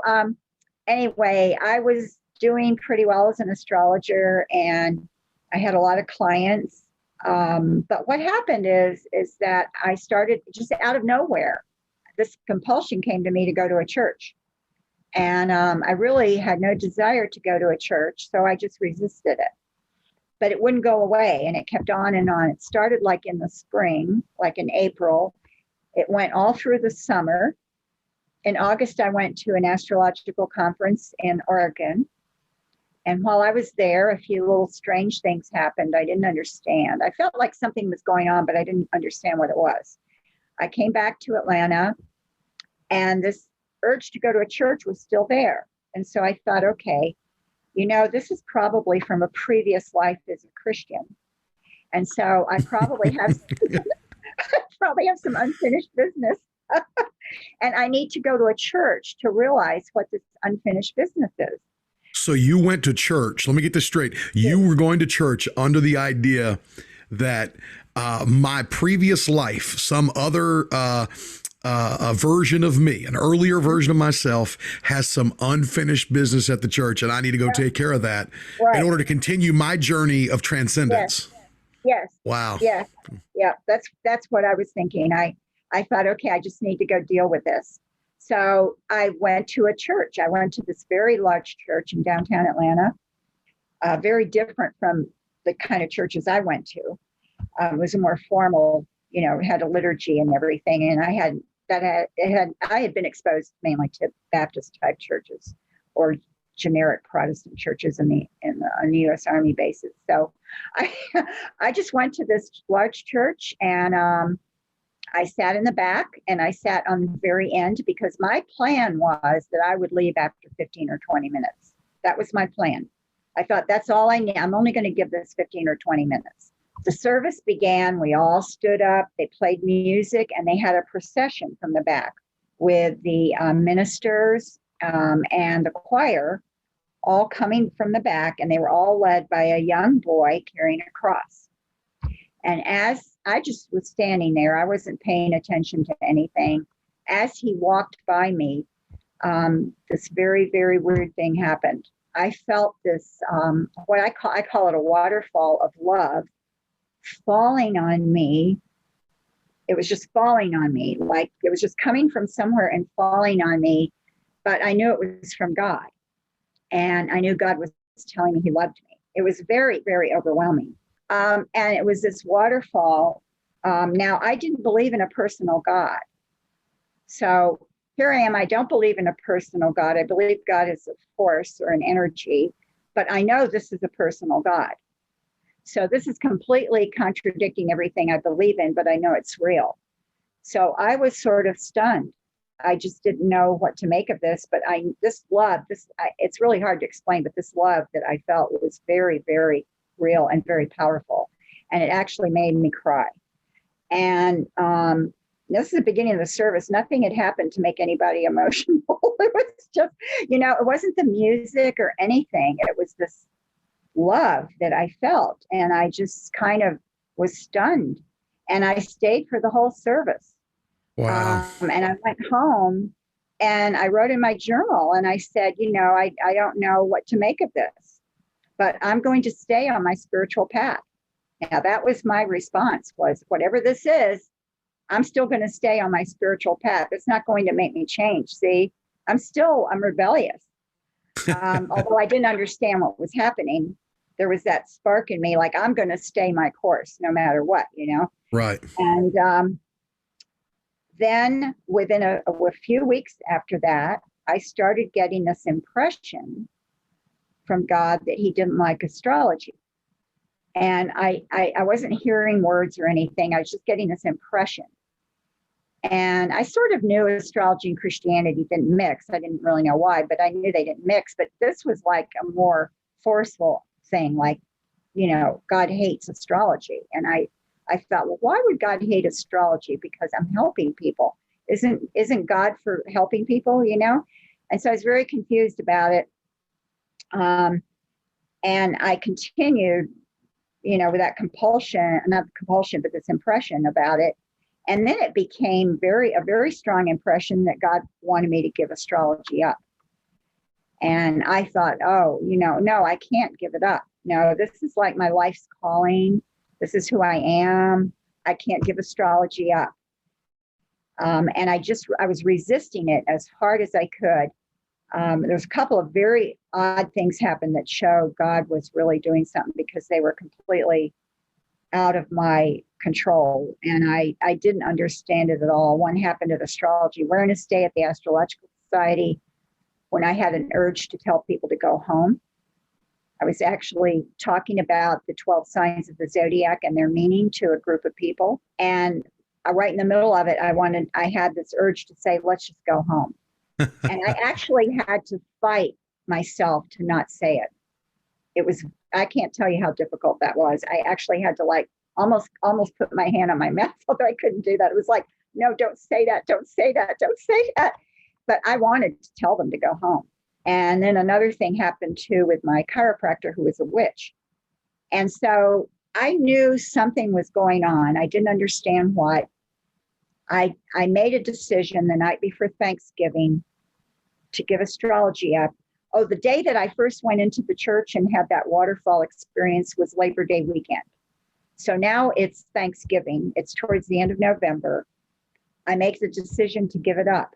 anyway, I was doing pretty well as an astrologer, and I had a lot of clients. But what happened is that I started just out of nowhere. This compulsion came to me to go to a church. And I really had no desire to go to a church, so I just resisted it. But it wouldn't go away, and it kept on and on. It started like in the spring, like in April. It went all through the summer. In August, I went to an astrological conference in Oregon. And while I was there, a few little strange things happened. I didn't understand. I felt like something was going on, but I didn't understand what it was. I came back to Atlanta, and this urge to go to a church was still there. And so I thought, okay, this is probably from a previous life as a Christian. And so I probably have some unfinished business. And I need to go to a church to realize what this unfinished business is. So you went to church. Let me get this straight. You were going to church under the idea that my previous life, some other a version of me, an earlier version of myself, has some unfinished business at the church, and I need to go take care of that in order to continue my journey of transcendence. Yes. Wow. Yes. Yeah. That's what I was thinking. I thought, okay, I just need to go deal with this. So I went to a church. I went to this very large church in downtown Atlanta, very different from the kind of churches I went to. It was a more formal, it had a liturgy and everything. And I had been exposed mainly to Baptist type churches or generic Protestant churches in the U.S. Army bases. So I just went to this large church, and I sat in the back, and I sat on the very end because my plan was that I would leave after 15 or 20 minutes. That was my plan. I thought that's all I need. I'm only going to give this 15 or 20 minutes. The service began. We all stood up. They played music, and they had a procession from the back with the ministers and the choir all coming from the back, and they were all led by a young boy carrying a cross. And as I just was standing there, I wasn't paying attention to anything. As he walked by me, this very, very weird thing happened. I felt this, what I call it a waterfall of love falling on me. It was just falling on me, like it was just coming from somewhere and falling on me. But I knew it was from God. And I knew God was telling me he loved me. It was very, very overwhelming. And it was this waterfall. Now, I didn't believe in a personal God. So here I am. I don't believe in a personal God. I believe God is a force or an energy, but I know this is a personal God. So this is completely contradicting everything I believe in, but I know it's real. So I was sort of stunned. I just didn't know what to make of this, but this love, it's really hard to explain, but this love that I felt was very, very real and very powerful. And it actually made me cry. And this is the beginning of the service. Nothing had happened to make anybody emotional. It was just, it wasn't the music or anything. It was this love that I felt. And I just kind of was stunned. And I stayed for the whole service. Wow. And I went home and I wrote in my journal and I said, I don't know what to make of this, but I'm going to stay on my spiritual path. Now, that was my response, was whatever this is, I'm still going to stay on my spiritual path. It's not going to make me change. See, I'm rebellious. Although I didn't understand what was happening, there was that spark in me, like, I'm going to stay my course no matter what, Right. And then within a few weeks after that, I started getting this impression from God that he didn't like astrology. And I wasn't hearing words or anything. I was just getting this impression. And I sort of knew astrology and Christianity didn't mix. I didn't really know why, but I knew they didn't mix. But this was like a more forceful thing, like, God hates astrology. And I thought, well, why would God hate astrology? Because I'm helping people. Isn't God for helping people, And so I was very confused about it. And I continued, with that compulsion, not compulsion, but this impression about it. And then it became a very strong impression that God wanted me to give astrology up. And I thought, oh, no, I can't give it up. No, this is like my life's calling. This is who I am. I can't give astrology up. And I was resisting it as hard as I could. There's a couple of very odd things happened that show God was really doing something, because they were completely out of my control. And I didn't understand it at all. One happened at Astrology Awareness Day at the Astrological Society, when I had an urge to tell people to go home. I was actually talking about the 12 signs of the zodiac and their meaning to a group of people. And right in the middle of it, I had this urge to say, let's just go home. And I actually had to fight myself to not say it. I can't tell you how difficult that was. I actually had to almost put my hand on my mouth, although I couldn't do that. It was like, no, don't say that. Don't say that. Don't say that. But I wanted to tell them to go home. And then another thing happened too with my chiropractor, who was a witch. And so I knew something was going on. I didn't understand what. I made a decision the night before Thanksgiving to give astrology up. Oh, the day that I first went into the church and had that waterfall experience was Labor Day weekend. So now it's Thanksgiving. It's towards the end of November. I make the decision to give it up.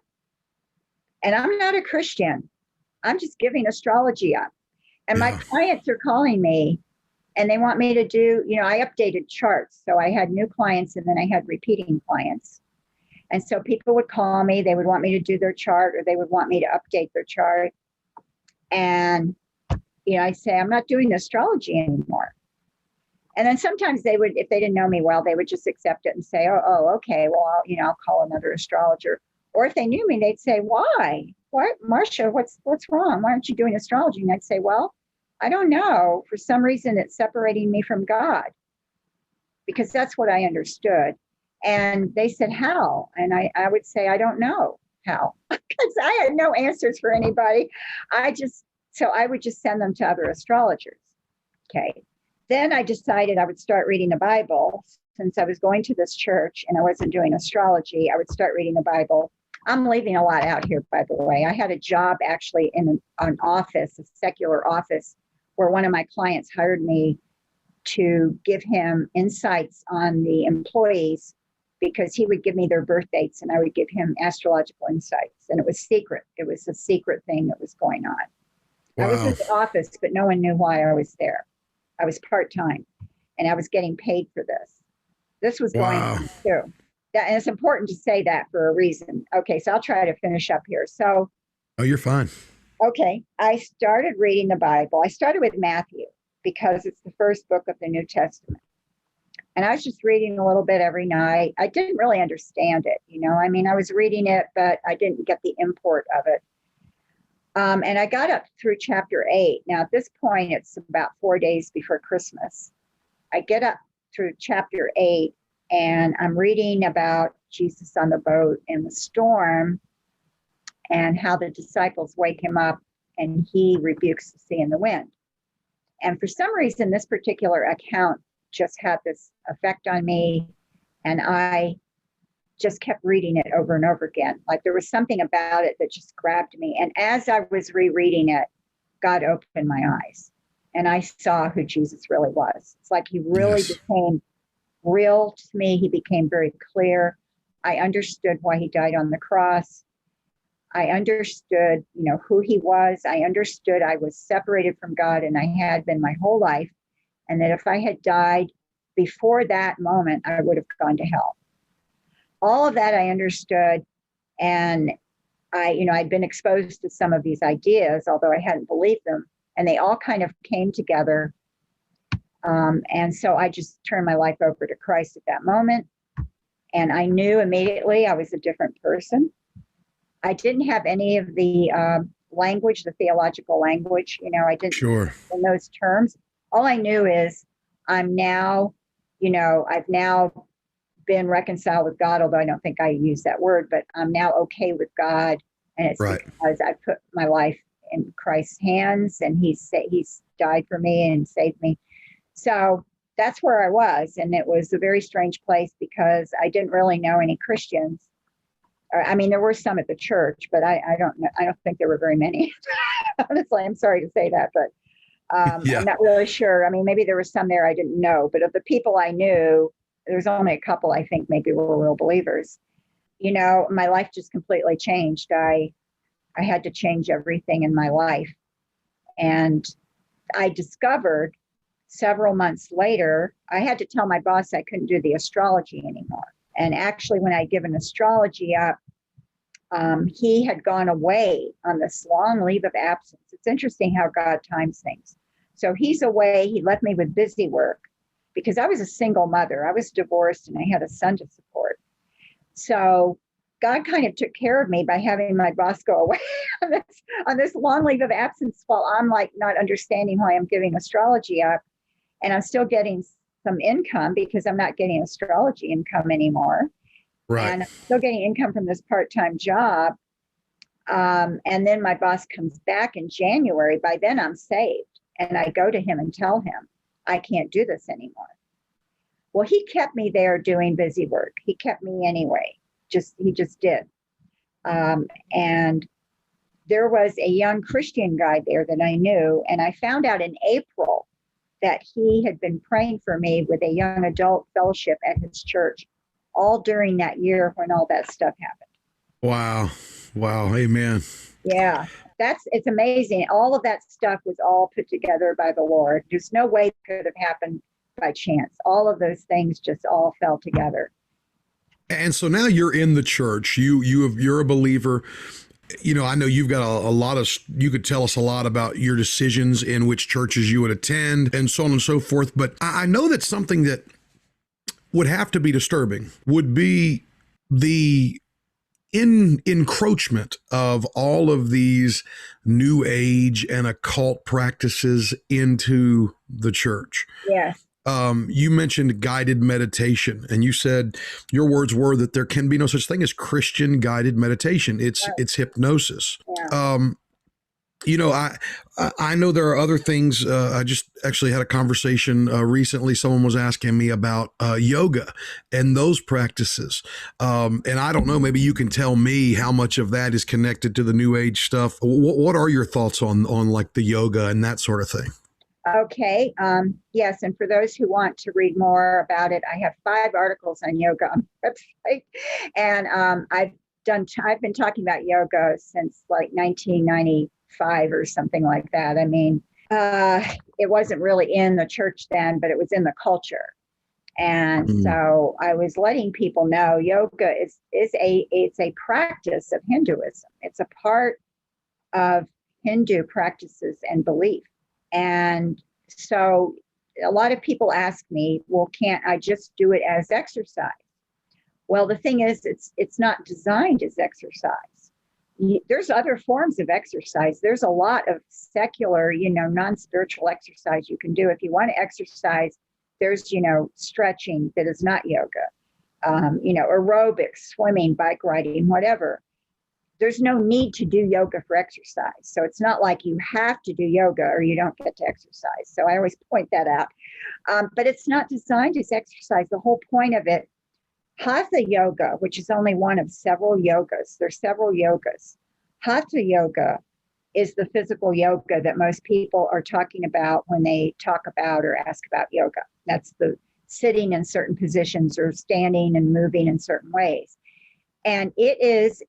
And I'm not a Christian. I'm just giving astrology up. And my clients are calling me and they want me to do, I updated charts. So I had new clients and then I had repeating clients. And so people would call me, they would want me to do their chart, or they would want me to update their chart. And, I'd say, I'm not doing astrology anymore. And then sometimes they would, if they didn't know me well, they would just accept it and say, oh, okay, well, I'll call another astrologer. Or if they knew me, they'd say, why? What, Marcia, what's wrong? Why aren't you doing astrology? And I'd say, well, I don't know. For some reason, it's separating me from God, because that's what I understood. And they said, how? And I would say, I don't know how, because I had no answers for anybody. So I would just send them to other astrologers. Okay. Then I decided I would start reading the Bible. Since I was going to this church and I wasn't doing astrology, I would start reading the Bible. I'm leaving a lot out here, by the way. I had a job actually in an office, a secular office, where one of my clients hired me to give him insights on the employees, because he would give me their birth dates and I would give him astrological insights. And it was secret. It was a secret thing that was going on. Wow. I was in the office, but no one knew why I was there. I was part-time and I was getting paid for this. This was going on too. And it's important to say that for a reason. Okay, so I'll try to finish up here. So. Oh, you're fine. Okay, I started reading the Bible. I started with Matthew because it's the first book of the New Testament. And I was just reading a little bit every night. I didn't really understand it, I mean, I was reading it, but I didn't get the import of it. And I got up through chapter 8. Now, at this point, it's about 4 days before Christmas. I get up through chapter 8, and I'm reading about Jesus on the boat in the storm and how the disciples wake him up and he rebukes the sea and the wind. And for some reason, this particular account just had this effect on me, and I just kept reading it over and over again. Like there was something about it that just grabbed me. And as I was rereading it, God opened my eyes and I saw who Jesus really was. It's like he really became real to me. He became very clear. I understood why he died on the cross. I understood, who he was. I understood I was separated from God, and I had been my whole life. And that if I had died before that moment, I would have gone to hell. All of that I understood. And I'd been exposed to some of these ideas, although I hadn't believed them. And they all kind of came together. And so I just turned my life over to Christ at that moment. And I knew immediately I was a different person. I didn't have any of the language, the theological language. I didn't in those terms. All I knew is I'm now, I've now been reconciled with God, although I don't think I use that word, but I'm now okay with God. And it's because I put my life in Christ's hands, and he's died for me and saved me. So that's where I was. And it was a very strange place because I didn't really know any Christians. I mean, there were some at the church, but I don't know. I don't think there were very many. Honestly, I'm sorry to say that, but I'm not really sure. I mean, maybe there were some there I didn't know, but of the people I knew, there was only a couple I think maybe were real believers. My life just completely changed. I had to change everything in my life. And I discovered several months later, I had to tell my boss I couldn't do the astrology anymore. And actually, when I'd given astrology up, he had gone away on this long leave of absence. It's interesting how God times things. So he's away. He left me with busy work because I was a single mother. I was divorced and I had a son to support. So God kind of took care of me by having my boss go away on this long leave of absence while I'm like not understanding why I'm giving astrology up. And I'm still getting some income because I'm not getting astrology income anymore. Right. And I'm still getting income from this part-time job. And then my boss comes back in January. By then I'm saved. And I go to him and tell him, I can't do this anymore. Well, he kept me there doing busy work. He kept me anyway. He just did. And there was a young Christian guy there that I knew. And I found out in April that he had been praying for me with a young adult fellowship at his church all during that year when all that stuff happened. Wow. Amen. Yeah, it's amazing. All of that stuff was all put together by the Lord. There's no way it could have happened by chance. All of those things just all fell together. And so now you're in the church. You're a believer. I know you've got a lot of, you could tell us a lot about your decisions in which churches you would attend and so on and so forth. But I know that something that would have to be disturbing would be the encroachment of all of these new age and occult practices into the church. Yes. You mentioned guided meditation, and you said your words were that there can be no such thing as Christian guided meditation. It's hypnosis. Yeah. I know there are other things. I just actually had a conversation recently. Someone was asking me about yoga and those practices. And I don't know, maybe you can tell me how much of that is connected to the new age stuff. What are your thoughts on like the yoga and that sort of thing? Okay. Yes. And for those who want to read more about it, I have 5 articles on yoga on the website. And I've been talking about yoga since like 1995 or something like that. I mean, it wasn't really in the church then, but it was in the culture. And so I was letting people know yoga it's a practice of Hinduism. It's a part of Hindu practices and belief. And so a lot of people ask me, well, can't I just do it as exercise? Well, the thing is, it's not designed as exercise. There's other forms of exercise. There's a lot of secular, non-spiritual exercise you can do. If you want to exercise, there's, stretching that is not yoga, aerobics, swimming, bike riding, whatever. There's no need to do yoga for exercise. So it's not like you have to do yoga or you don't get to exercise. So I always point that out. But it's not designed as exercise. The whole point of it, Hatha yoga, which is only one of several yogas. There's several yogas. Hatha yoga is the physical yoga that most people are talking about when they talk about or ask about yoga. That's the sitting in certain positions or standing and moving in certain ways. And it is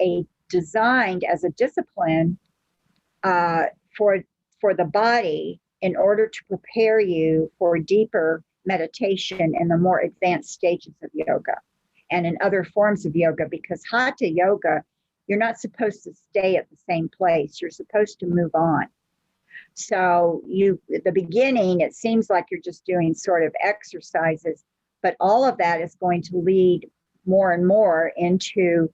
designed as a discipline for the body in order to prepare you for deeper meditation in the more advanced stages of yoga and in other forms of yoga, because Hatha yoga, you're not supposed to stay at the same place. You're supposed to move on. So at the beginning, it seems like you're just doing sort of exercises, but all of that is going to lead more and more into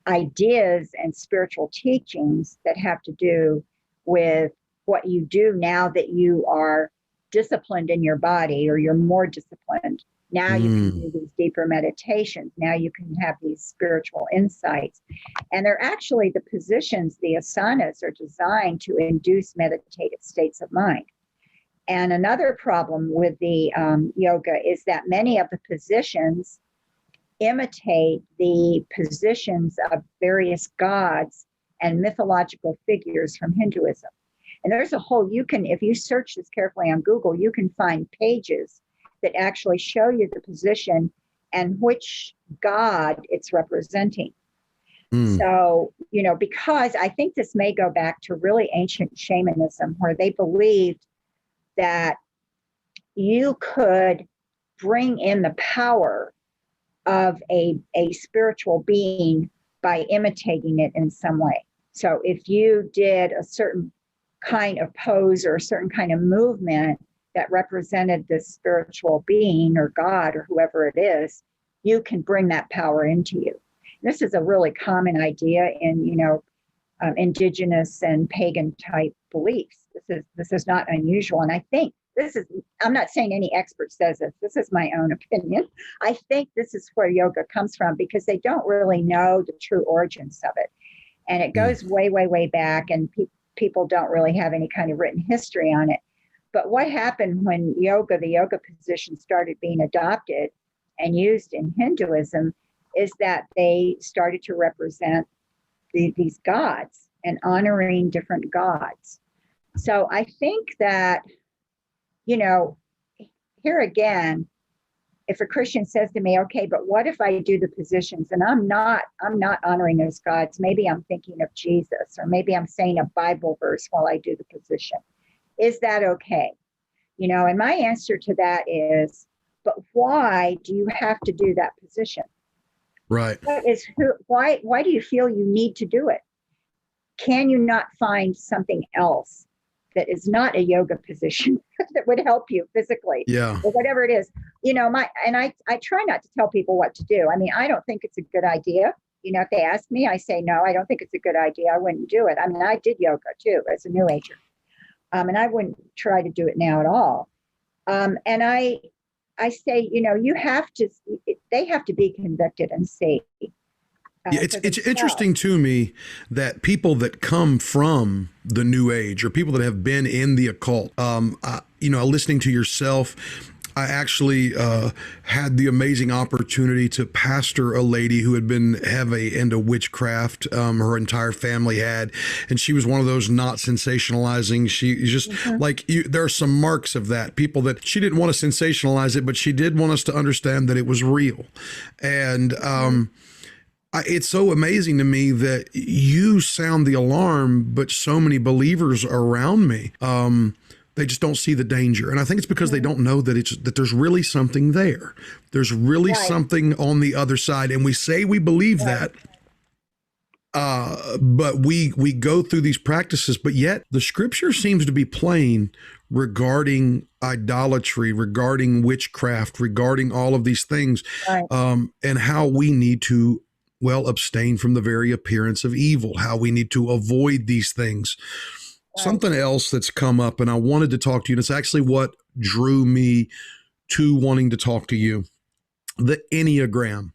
ideas and spiritual teachings that have to do with what you do now that you are disciplined in your body, or you're more disciplined. Now you can do these deeper meditations. Now you can have these spiritual insights. And they're actually, the positions, the asanas, are designed to induce meditative states of mind. And another problem with the yoga is that many of the positions imitate the positions of various gods and mythological figures from Hinduism. And there's a whole, if you search this carefully on Google, you can find pages that actually show you the position and which god it's representing. So, because I think this may go back to really ancient shamanism, where they believed that you could bring in the power of a spiritual being by imitating it in some way. So if you did a certain kind of pose or a certain kind of movement that represented this spiritual being or God or whoever it is, you can bring that power into you. This is a really common idea in, indigenous and pagan type beliefs. This is not unusual. And I think I'm not saying any expert says this. This is my own opinion. I think this is where yoga comes from, because they don't really know the true origins of it. And it goes way, way, way back, and people don't really have any kind of written history on it. But what happened when the yoga position started being adopted and used in Hinduism is that they started to represent these gods and honoring different gods. So I think that, here again, if a Christian says to me, okay, but what if I do the positions and I'm not honoring those gods? Maybe I'm thinking of Jesus, or maybe I'm saying a Bible verse while I do the position. Is that okay? And my answer to that is, but why do you have to do that position? Right. Why do you feel you need to do it? Can you not find something else that is not a yoga position that would help you physically? Yeah. Or whatever it is. I try not to tell people what to do. I mean, I don't think it's a good idea. If they ask me, I say, no, I don't think it's a good idea. I wouldn't do it. I mean, I did yoga too as a New Ager. And I wouldn't try to do it now at all. And I say, they have to be convicted and see. It's interesting to me that people that come from the New Age, or people that have been in the occult, listening to yourself, I actually had the amazing opportunity to pastor a lady who had been heavy into witchcraft. Her entire family had, and she was one of those not sensationalizing. She just there are some marks of that. People that she didn't want to sensationalize it, but she did want us to understand that it was real. And it's so amazing to me that you sound the alarm, but so many believers around me, they just don't see the danger. And I think it's because they don't know that there's really something there. There's really something on the other side. And we say we believe that, but we go through these practices, but yet the scripture seems to be plain regarding idolatry, regarding witchcraft, regarding all of these things, Right. and how we need to, well, abstain from the very appearance of evil, how we need to avoid these things. Right. Something else that's come up, and I wanted to talk to you, and it's actually what drew me to wanting to talk to you, the Enneagram.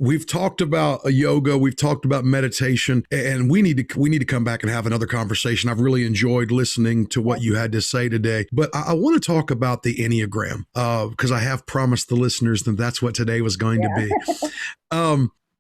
We've talked about yoga, we've talked about meditation, and we need to come back and have another conversation. I've really enjoyed listening to what you had to say today, but I want to talk about the Enneagram because I have promised the listeners that that's what today was going to be.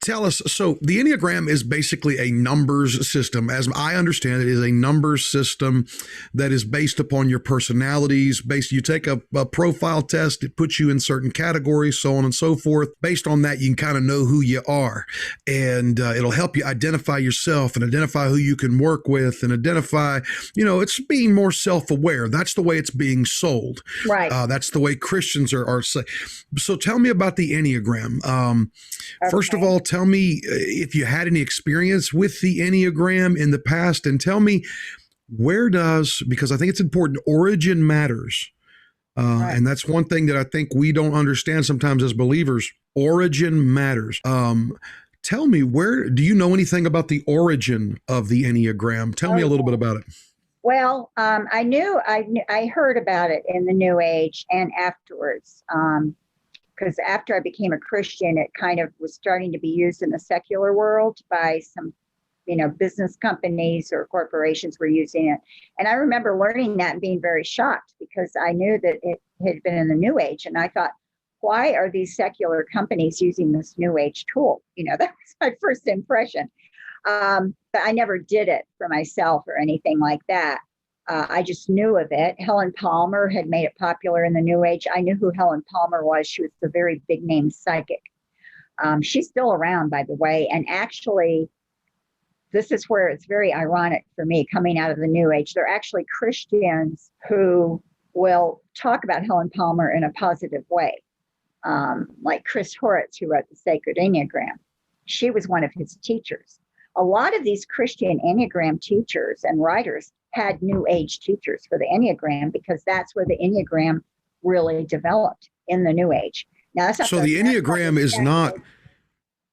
Tell us, so the Enneagram is basically a numbers system. As I understand it, is a numbers system that is based upon your personalities. You take a profile test, it puts you in certain categories, so on and so forth. Based on that, you can kind of know who you are, and it'll help you identify yourself and identify who you can work with and identify, it's being more self-aware. That's the way it's being sold. Right. That's the way Christians are saying. So tell me about the Enneagram. First of all, tell me if you had any experience with the Enneagram in the past, and tell me because I think it's important, origin matters. Right. And that's one thing that I think we don't understand sometimes as believers. Origin matters. Tell me, do you know anything about the origin of the Enneagram? Tell me a little bit about it. Well, I heard about it in the New Age and afterwards. Because after I became a Christian, it kind of was starting to be used in the secular world by some, business companies or corporations were using it. And I remember learning that and being very shocked because I knew that it had been in the New Age. And I thought, why are these secular companies using this New Age tool? That was my first impression. But I never did it for myself or anything like that. I just knew of it. Helen Palmer had made it popular in the New Age. I knew who Helen Palmer was. She was a very big name psychic. She's still around, by the way. And actually, this is where it's very ironic for me coming out of the New Age. There are actually Christians who will talk about Helen Palmer in a positive way, like Chris Horowitz, who wrote the Sacred Enneagram. She was one of his teachers. A lot of these Christian Enneagram teachers and writers had New Age teachers for the Enneagram because that's where the Enneagram really developed in the New Age. Now, that's not so the Enneagram is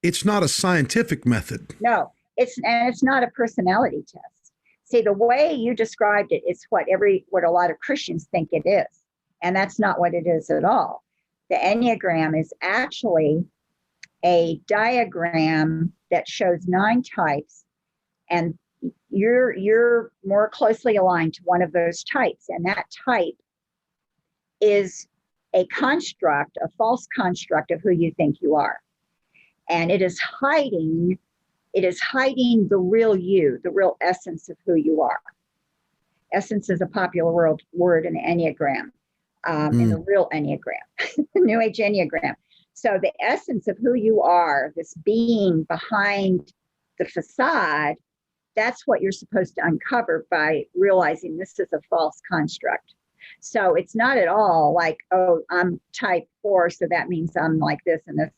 it's not a scientific method. No, it's not a personality test. See, the way you described it is what a lot of Christians think it is, and that's not what it is at all. The Enneagram is actually a diagram that shows 9 types, and you're more closely aligned to one of those types, and that type is a false construct of who you think you are, and it is hiding the real you, the real essence of who you are. Essence is a popular word in the Enneagram, in the real Enneagram, the New Age Enneagram. So the essence of who you are, this being behind the facade, that's what you're supposed to uncover by realizing this is a false construct. So it's not at all like, oh, I'm type 4, so that means I'm like this and this.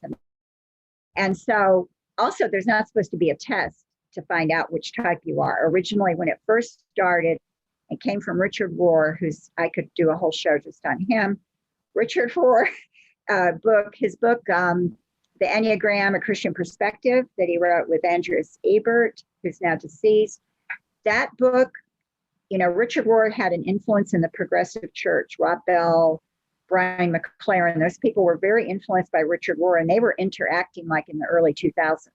And so also there's not supposed to be a test to find out which type you are. Originally, when it first started, it came from Richard Rohr, I could do a whole show just on him. Richard Rohr, his book, The Enneagram, A Christian Perspective, that he wrote with Andreas Ebert, who's now deceased. That book, Richard Rohr had an influence in the progressive church. Rob Bell, Brian McLaren, those people were very influenced by Richard Rohr, and they were interacting like in the early 2000s.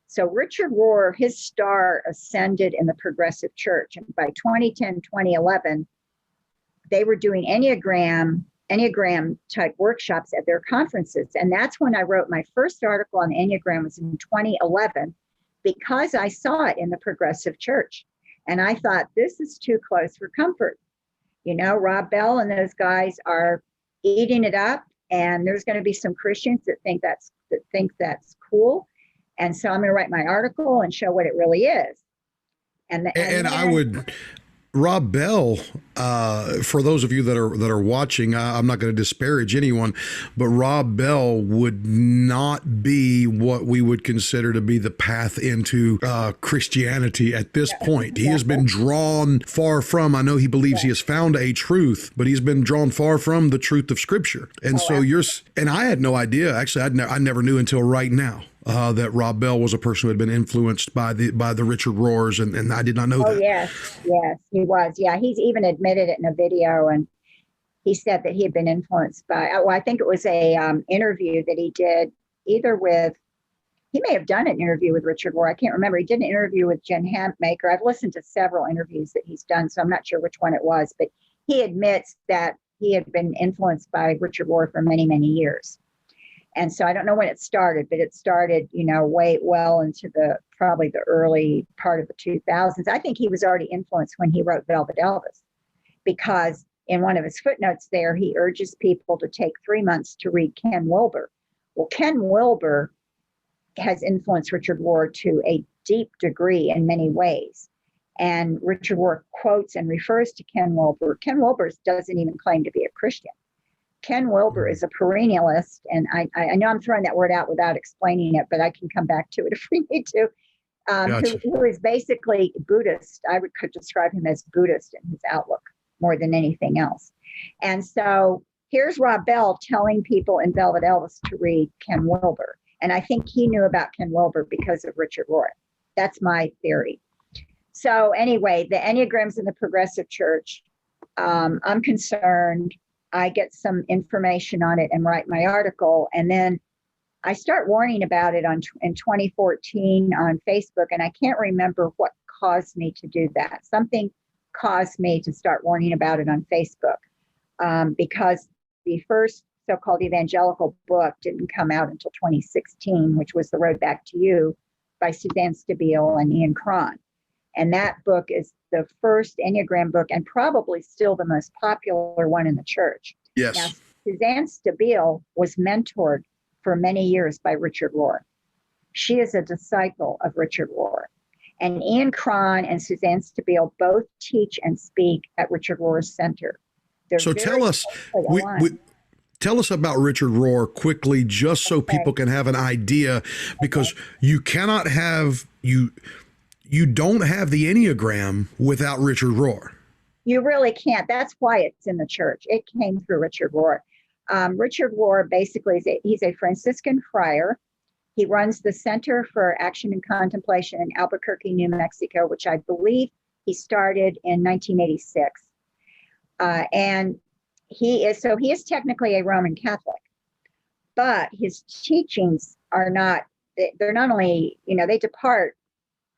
So Richard Rohr, his star ascended in the progressive church. And by 2010, 2011, they were doing Enneagram type workshops at their conferences. And that's when I wrote my first article on Enneagram, was in 2011, because I saw it in the progressive church. And I thought, this is too close for comfort. Rob Bell and those guys are eating it up, and there's going to be some Christians that think that's cool. And so I'm going to write my article and show what it really is. And Rob Bell, for those of you that are watching, I'm not going to disparage anyone, but Rob Bell would not be what we would consider to be the path into Christianity at this point. He has been drawn far from. I know he believes he has found a truth, but he's been drawn far from the truth of Scripture. And and I had no idea. Actually, I never knew until right now. That Rob Bell was a person who had been influenced by the Richard Rohrs, and I did not know that. Yes, he was. Yeah, he's even admitted it in a video, and he said that he had been influenced by. Well, I think it was a interview that he did either with. He may have done an interview with Richard Rohr. I can't remember. He did an interview with Jen Hampmaker. I've listened to several interviews that he's done, so I'm not sure which one it was, but he admits that he had been influenced by Richard Rohr for many, many years. And so I don't know when it started, but it started, way well into probably the early part of the 2000s. I think he was already influenced when he wrote Velvet Elvis, because in one of his footnotes there, he urges people to take 3 months to read Ken Wilber. Well, Ken Wilber has influenced Richard Rohr to a deep degree in many ways. And Richard Rohr quotes and refers to Ken Wilber. Ken Wilber doesn't even claim to be a Christian. Ken Wilber is a perennialist, and I know I'm throwing that word out without explaining it, but I can come back to it if we need to, Gotcha. who is basically Buddhist. I could describe him as Buddhist in his outlook more than anything else. And so here's Rob Bell telling people in Velvet Elvis to read Ken Wilber. And I think he knew about Ken Wilber because of Richard Rohr. That's my theory. So anyway, the Enneagrams in the Progressive Church, I'm concerned. I get some information on it and write my article. And then I start warning about it in 2014 on Facebook. And I can't remember what caused me to do that. Something caused me to start warning about it on Facebook, because the first so-called evangelical book didn't come out until 2016, which was The Road Back to You by Suzanne Stabile and Ian Cron. And that book is the first Enneagram book and probably still the most popular one in the church. Yes. Now, Suzanne Stabile was mentored for many years by Richard Rohr. She is a disciple of Richard Rohr. And Ian Cron and Suzanne Stabile both teach and speak at Richard Rohr's center. So tell us, tell us about Richard Rohr quickly, just so people can have an idea, because you cannot have, you don't have the Enneagram without Richard Rohr. You really can't. That's why it's in the church. It came through Richard Rohr. Richard Rohr basically he's a Franciscan friar. He runs the Center for Action and Contemplation in Albuquerque, New Mexico, which I believe he started in 1986. And he is technically a Roman Catholic, but his teachings are not, they're not only, they depart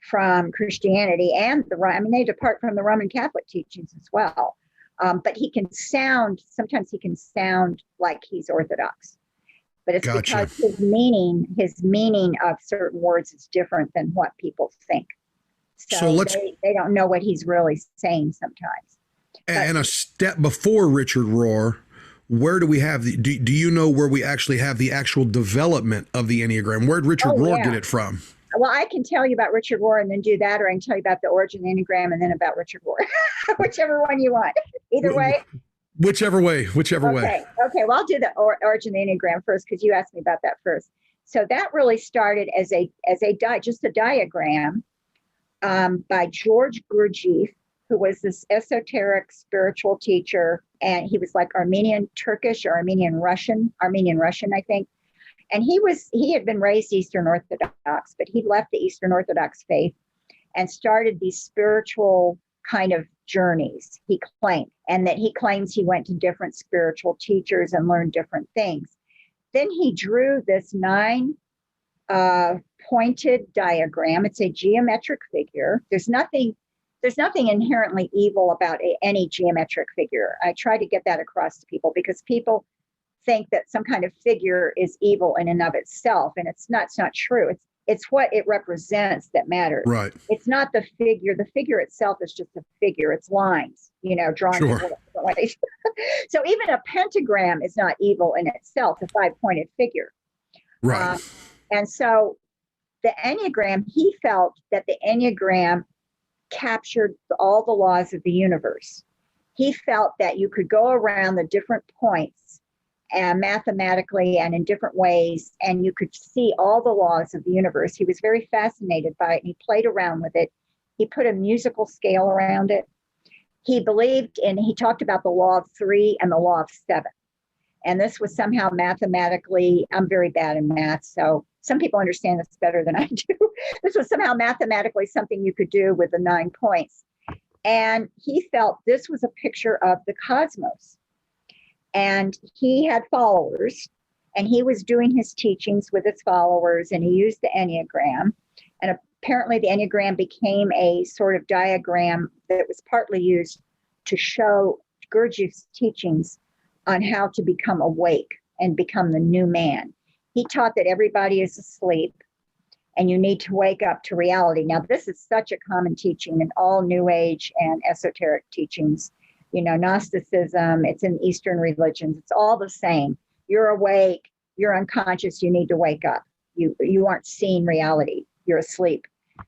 from Christianity and they depart from the Roman Catholic teachings as well. But sometimes he can sound like he's Orthodox, but it's because his meaning of certain words is different than what people think. So they don't know what he's really saying sometimes. And a step before Richard Rohr, where do we have do you know where we actually have the actual development of the Enneagram? Where did Richard Rohr get it from? Well, I can tell you about Richard Rohr and then do that, or I can tell you about the origin of the Enneagram and then about Richard Rohr, whichever one you want. Either way. Whichever way. Okay, well, I'll do the origin of the Enneagram first because you asked me about that first. So that really started as just a diagram by George Gurdjieff, who was this esoteric spiritual teacher, and he was like Armenian Turkish or Armenian Russian, I think. And he had been raised Eastern Orthodox, but he left the Eastern Orthodox faith and started these spiritual kind of journeys, he claimed, and that he claims he went to different spiritual teachers and learned different things. Then he drew this 9 pointed diagram. It's a geometric figure. There's nothing inherently evil about any geometric figure. I try to get that across to people because people think that some kind of figure is evil in and of itself, and it's not true. It's what it represents that matters. Right. It's not the figure. The figure itself is just a figure. It's lines, drawn in different ways. So even a pentagram is not evil in itself, a 5-pointed figure. Right. And so the Enneagram, he felt that the Enneagram captured all the laws of the universe. He felt that you could go around the different points and mathematically and in different ways, and you could see all the laws of the universe. He was very fascinated by it, and he played around with it. He put a musical scale around it. He believed in, he talked about the law of three and the law of seven. And this was somehow mathematically, I'm very bad in math, so some people understand this better than I do. This was somehow mathematically something you could do with the 9 points. And he felt this was a picture of the cosmos. And he had followers, and he was doing his teachings with his followers, and he used the Enneagram. And apparently the Enneagram became a sort of diagram that was partly used to show Gurdjieff's teachings on how to become awake and become the new man. He taught that everybody is asleep and you need to wake up to reality. Now, this is such a common teaching in all New Age and esoteric teachings. You know, Gnosticism, it's in Eastern religions, it's all the same. You're awake, you're unconscious, you need to wake up. You aren't seeing reality, you're asleep.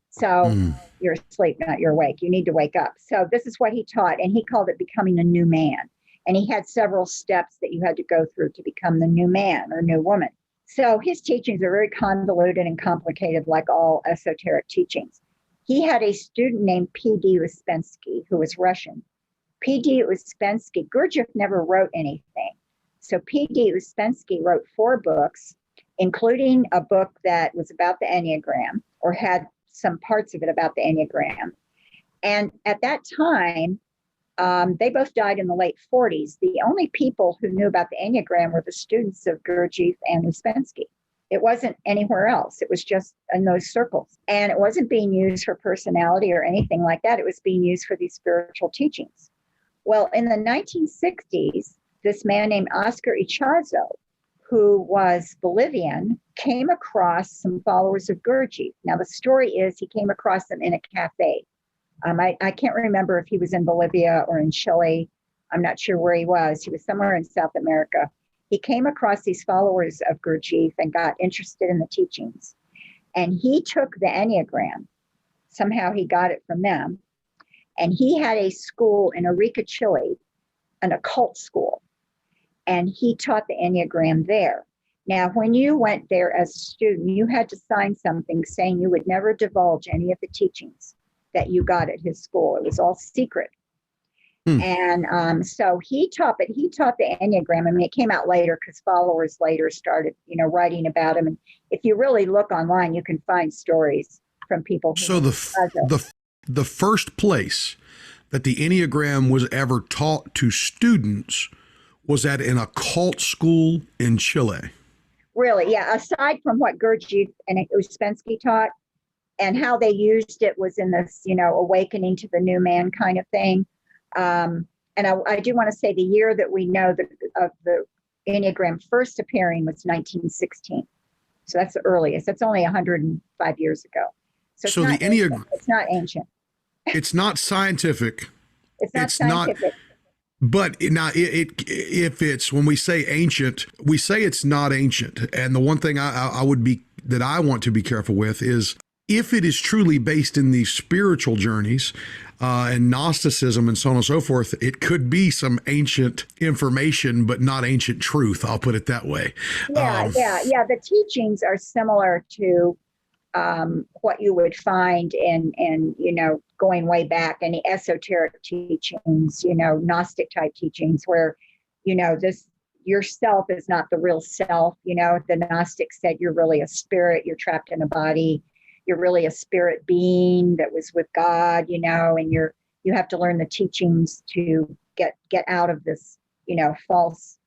So you're asleep, not you're awake. You need to wake up. So this is what he taught, and he called it becoming a new man. And he had several steps that you had to go through to become the new man or new woman. So his teachings are very convoluted and complicated, like all esoteric teachings. He had a student named P.D. Uspensky, who was Russian. P.D. Uspensky, Gurdjieff never wrote anything. So P.D. Uspensky wrote 4 books, including a book that was about the Enneagram, or had some parts of it about the Enneagram. And at that time, they both died in the late 40s. The only people who knew about the Enneagram were the students of Gurdjieff and Uspensky. It wasn't anywhere else. It was just in those circles. And it wasn't being used for personality or anything like that. It was being used for these spiritual teachings. Well, in the 1960s, this man named Oscar Ichazo, who was Bolivian, came across some followers of Gurdjieff. Now, the story is he came across them in a cafe. I can't remember if he was in Bolivia or in Chile. I'm not sure where he was. He was somewhere in South America. He came across these followers of Gurdjieff and got interested in the teachings. And he took the Enneagram. Somehow he got it from them. And he had a school in Arica, Chile, an occult school. And he taught the Enneagram there. Now, when you went there as a student, you had to sign something saying you would never divulge any of the teachings that you got at his school. It was all secret. And so he taught the Enneagram. I mean, it came out later because followers later started, writing about him. And if you really look online, you can find stories from people. So the first place that the Enneagram was ever taught to students was at an occult school in Chile. Really, yeah. Aside from what Gurdjieff and Uspensky taught, and how they used it was in this, awakening to the new man kind of thing. And I do want to say the year that we know of the Enneagram first appearing was 1916. So that's the earliest. That's only 105 years ago. So the Enneagram, it's not ancient. It's not scientific. It's not scientific. But if it's, when we say ancient, we say it's not ancient. And the one thing I want to be careful with is, if it is truly based in these spiritual journeys and Gnosticism and so on and so forth, it could be some ancient information, but not ancient truth. I'll put it that way. Yeah. The teachings are similar to what you would find in going way back, any esoteric teachings, Gnostic type teachings where, yourself is not the real self. The Gnostics said you're really a spirit, you're trapped in a body. You're really a spirit being that was with God, and you have to learn the teachings to get out of this, false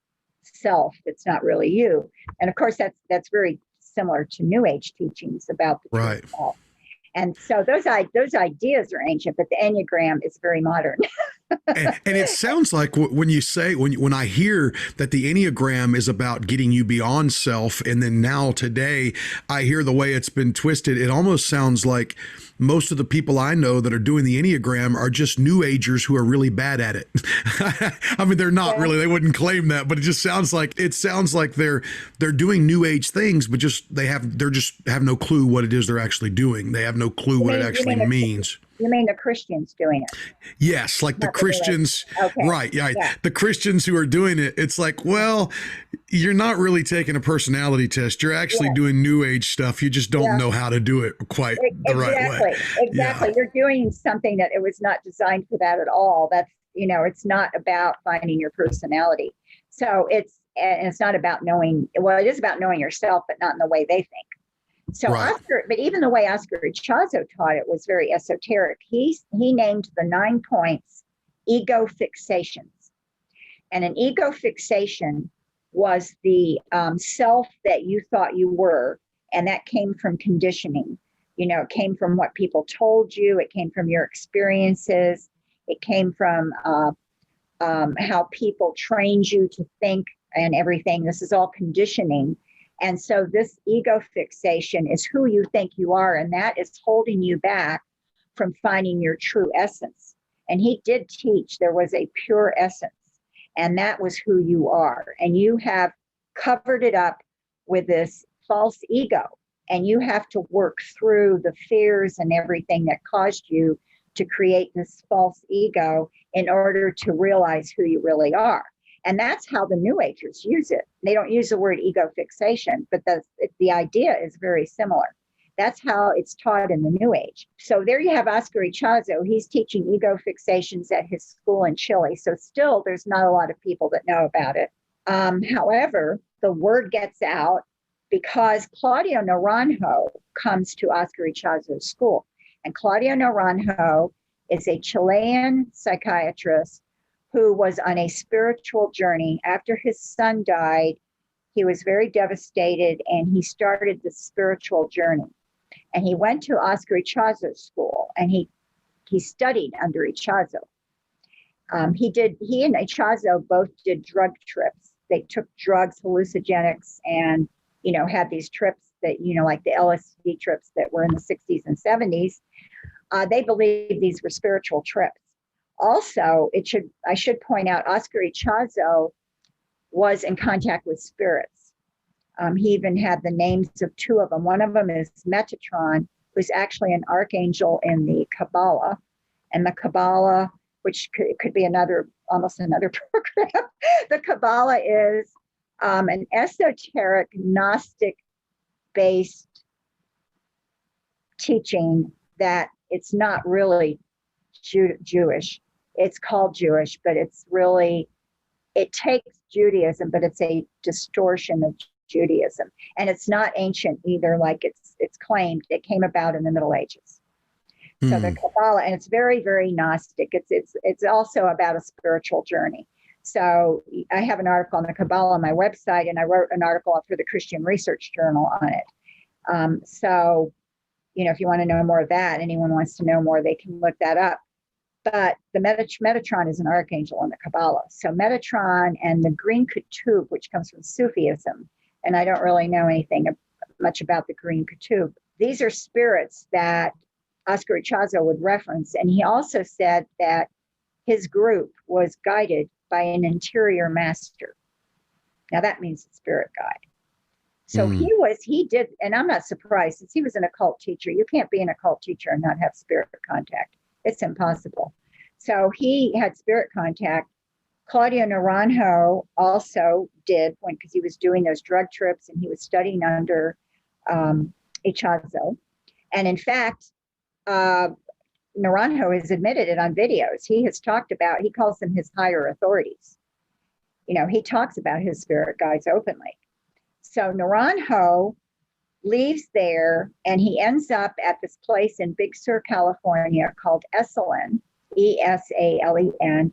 self that's not really you. And of course, that's very similar to New Age teachings about the true self. And so those ideas are ancient, but the Enneagram is very modern. and it sounds like when I hear that the Enneagram is about getting you beyond self, and then now today I hear the way it's been twisted, it almost sounds like most of the people I know that are doing the Enneagram are just New Agers who are really bad at it. I mean, they're not really, they wouldn't claim that, but it just sounds like they're doing New Age things, but they have no clue what it is they're actually doing. They have no clue what it actually means. You mean the Christians doing it? Yes, like the Not the New Age. Christians, Okay. right? Yeah, Yeah. the Christians who are doing it. It's like, well, you're not really taking a personality test. You're actually Yeah. doing New Age stuff. You just don't Yeah. know how to do it quite the right way. Exactly. Yeah, Exactly. You're doing something that it was not designed for that at all. That's, it's not about finding your personality. So and it's not about knowing, well, it is about knowing yourself, but not in the way they think. So right. but even the way Oscar Ichazo taught it was very esoteric. He named the 9 points ego fixations. And an ego fixation was the self that you thought you were. And that came from conditioning. It came from what people told you. It came from your experiences. It came from how people trained you to think and everything. This is all conditioning. And so this ego fixation is who you think you are, and that is holding you back from finding your true essence. And he did teach there was a pure essence, and that was who you are. And you have covered it up with this false ego, and you have to work through the fears and everything that caused you to create this false ego in order to realize who you really are. And that's how the New Agers use it. They don't use the word ego fixation, but the idea is very similar. That's how it's taught in the New Age. So there you have Oscar Ichazo. He's teaching ego fixations at his school in Chile. So still, there's not a lot of people that know about it. However, the word gets out because Claudio Naranjo comes to Oscar Ichazo's school. And Claudio Naranjo is a Chilean psychiatrist who was on a spiritual journey. After his son died, he was very devastated, and he started this spiritual journey. And he went to Oscar Ichazo's school, and he studied under Ichazo. He and Ichazo both did drug trips. They took drugs, hallucinogenics, and had these trips that like the LSD trips that were in the 60s and 70s. They believed these were spiritual trips. Also, I should point out, Oscar Ichazo was in contact with spirits. He even had the names of 2 of them. One of them is Metatron, who's actually an archangel in the Kabbalah. And the Kabbalah, which could be almost another program. The Kabbalah is an esoteric, Gnostic-based teaching that it's not really Jewish. It's called Jewish, but it takes Judaism, but it's a distortion of Judaism. And it's not ancient either, like it's claimed. It came about in the Middle Ages. So the Kabbalah, and it's very, very Gnostic. It's also about a spiritual journey. So I have an article on the Kabbalah on my website, and I wrote an article for the Christian Research Journal on it. So, if you want to know more of that, anyone wants to know more, they can look that up. But the Metatron is an archangel in the Kabbalah. So Metatron and the green ketub, which comes from Sufism, and I don't really know anything much about the green ketub. These are spirits that Oscar Ichazo would reference. And he also said that his group was guided by an interior master. Now that means a spirit guide. So he did, and I'm not surprised, since he was an occult teacher. You can't be an occult teacher and not have spirit contact. It's impossible. So he had spirit contact. Claudio Naranjo also did, because he was doing those drug trips and he was studying under Ichazo. And in fact, Naranjo has admitted it on videos. He has talked about, he calls them his higher authorities. He talks about his spirit guides openly. So Naranjo leaves there, and he ends up at this place in Big Sur, California called Esalen, Esalen,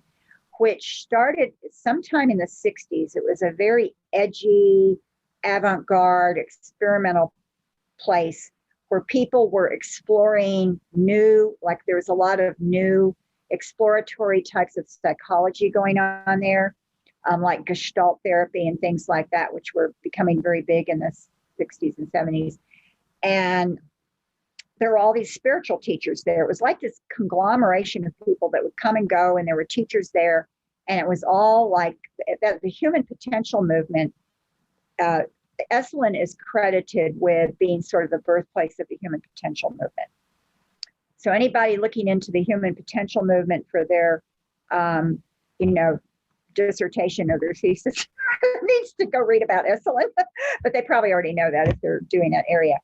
which started sometime in the 60s. It was a very edgy, avant-garde, experimental place where people were exploring like there was a lot of new exploratory types of psychology going on there, like Gestalt therapy and things like that, which were becoming very big in the 60s and 70s. And there were all these spiritual teachers there. It was like this conglomeration of people that would come and go, and there were teachers there. And it was all like the human potential movement. Esalen is credited with being sort of the birthplace of the human potential movement. So anybody looking into the human potential movement for their, you know, dissertation or their thesis needs to go read about Esalen, but they probably already know that if they're doing that area.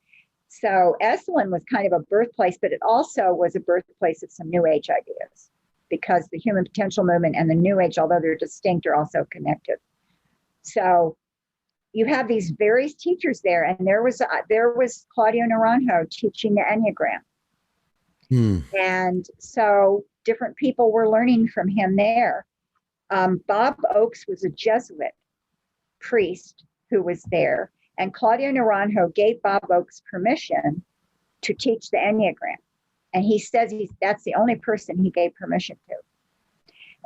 So Esalen was kind of a birthplace, but it also was a birthplace of some New Age ideas, because the human potential movement and the New Age, although they're distinct, are also connected. So you have these various teachers there, and there was Claudio Naranjo teaching the Enneagram. And so different people were learning from him there. Bob Oakes was a Jesuit priest who was there, and Claudio Naranjo gave Bob Oakes permission to teach the Enneagram. And he says that's the only person he gave permission to.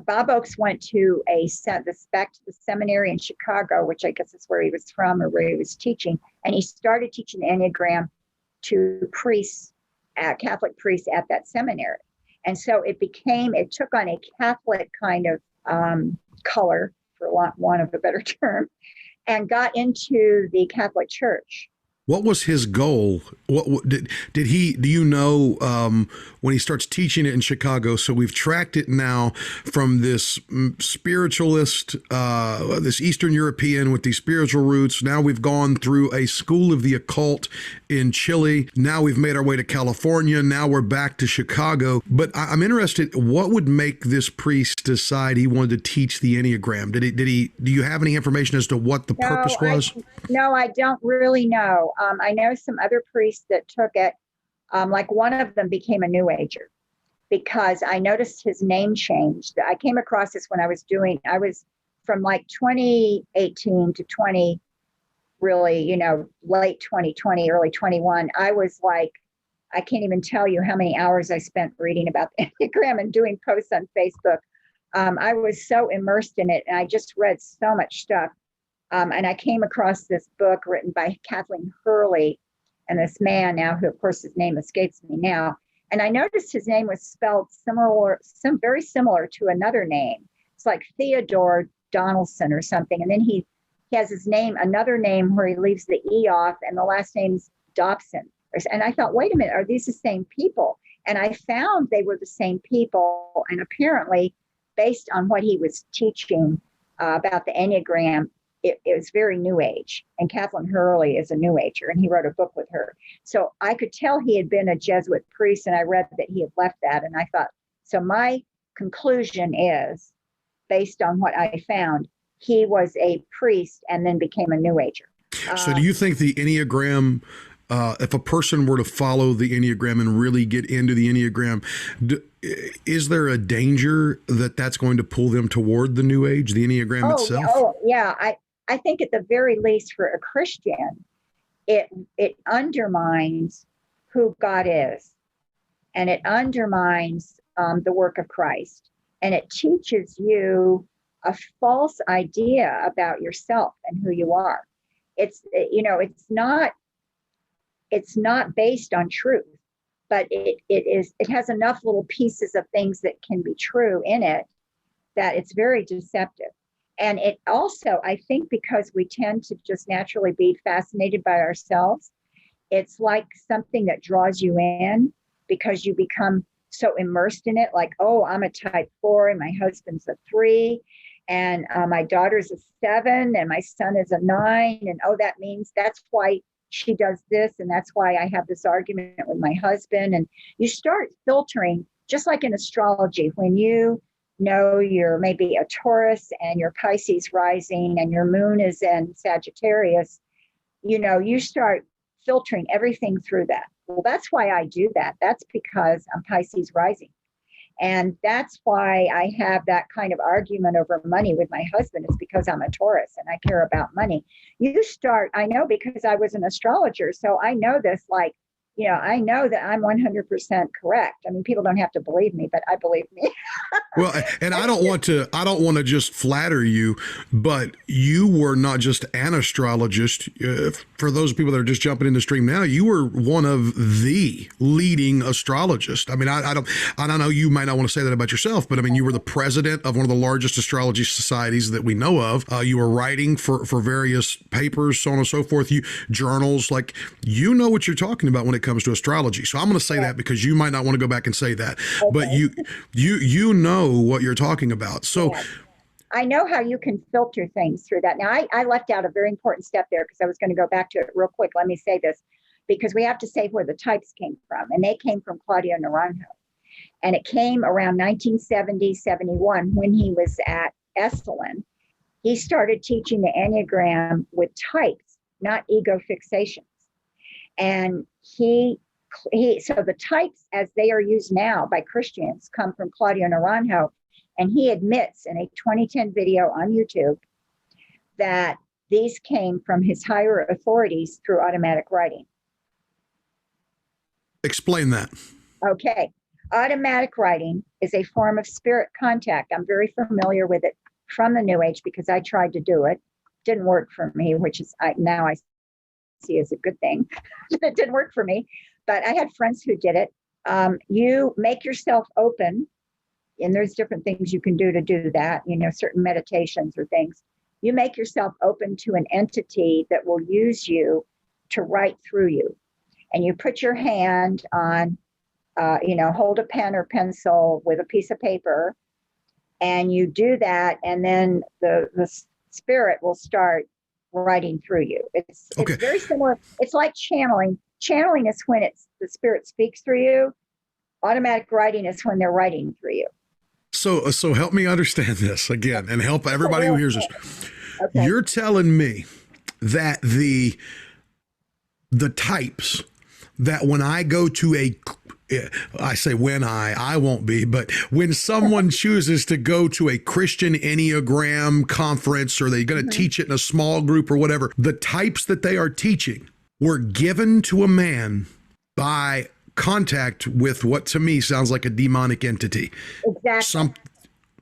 Bob Oakes went to the seminary in Chicago, which I guess is where he was from or where he was teaching. And he started teaching the Enneagram to priests, Catholic priests at that seminary. And so it took on a Catholic kind of color, for want of a better term, and got into the Catholic Church. What was his goal? What do you know, when he starts teaching it in Chicago? So we've tracked it now from this spiritualist, this Eastern European with these spiritual roots. Now we've gone through a school of the occult in Chile. Now we've made our way to California. Now we're back to Chicago. But I'm interested, what would make this priest decide he wanted to teach the Enneagram? Do you have any information as to what the purpose was? No, I don't really know. I know some other priests that took it, like one of them became a New Ager, because I noticed his name changed. I came across this when I was from like 2018 to really, late 2020, early 21. I was like, I can't even tell you how many hours I spent reading about the Enneagram and doing posts on Facebook. I was so immersed in it, and I just read so much stuff. And I came across this book written by Kathleen Hurley and this man now, who of course his name escapes me now. And I noticed his name was spelled very similar to another name. It's like Theodore Donaldson or something. And then he has another name where he leaves the E off, and the last name's Dobson. And I thought, wait a minute, are these the same people? And I found they were the same people. And apparently, based on what he was teaching about the Enneagram, it was very New Age. And Kathleen Hurley is a New Ager, and he wrote a book with her. So I could tell he had been a Jesuit priest, and I read that he had left that. And I thought, so my conclusion is, based on what I found, he was a priest and then became a New Ager. So do you think the Enneagram, if a person were to follow the Enneagram and really get into the Enneagram, is there a danger that that's going to pull them toward the New Age, the Enneagram itself? Oh, yeah. I think at the very least for a Christian, it undermines who God is, and it undermines the work of Christ, and it teaches you a false idea about yourself and who you are. It's not based on truth, but it has enough little pieces of things that can be true in it that it's very deceptive. And it also, I think, because we tend to just naturally be fascinated by ourselves, it's like something that draws you in because you become so immersed in it. Like, oh, I'm a type 4 and my husband's a 3, and my daughter's a 7 and my son is a 9. And oh, that means that's why she does this, and that's why I have this argument with my husband. And you start filtering, just like in astrology, when you know you're maybe a Taurus and your Pisces rising and your moon is in Sagittarius, you start filtering everything through that. Well, that's why I do that. That's because I'm Pisces rising. And that's why I have that kind of argument over money with my husband. It's because I'm a Taurus and I care about money. I know because I was an astrologer. So I know this, I know that I'm 100% correct. I mean, people don't have to believe me, but I believe me. Well, and I don't want to just flatter you, but you were not just an astrologist. For those people that are just jumping in the stream now, you were one of the leading astrologists. I mean, I don't know, you might not want to say that about yourself, but I mean, you were the president of one of the largest astrology societies that we know of. You were writing for various papers, so on and so forth. Journals, like, you know what you're talking about when it comes to astrology. So I'm going to say that because you might not want to go back and say that, Okay. but you know what you're talking about. So Yeah. I know how you can filter things through that. Now, I left out a very important step there because I was going to go back to it real quick. Let me say this, because we have to say where the types came from. And they came from Claudio Naranjo. And it came around 1970, 71 when he was at Esalen. He started teaching the Enneagram with types, not ego fixations. And so the types as they are used now by Christians come from Claudio Naranjo. And he admits in a 2010 video on YouTube that these came from his higher authorities through automatic writing. Explain that. Okay. Automatic writing is a form of spirit contact. I'm very familiar with it from the New Age because I tried to do it. Didn't work for me, which is now I see as a good thing. It didn't work for me, but I had friends who did it. You make yourself open, and there's different things you can do that, certain meditations or things. You make yourself open to an entity that will use you to write through you. And you put your hand on, hold a pen or pencil with a piece of paper, and you do that, and then the spirit will start writing through you. It's very similar. It's like channeling. Channeling is when the spirit speaks through you. Automatic writing is when they're writing through you. So help me understand this again, and help everybody who hears this. Okay. You're telling me that the types that when I go to I won't be, but when someone chooses to go to a Christian Enneagram conference, or they're going to teach it in a small group or whatever, the types that they are teaching were given to a man by contact with what to me sounds like a demonic entity. Exactly.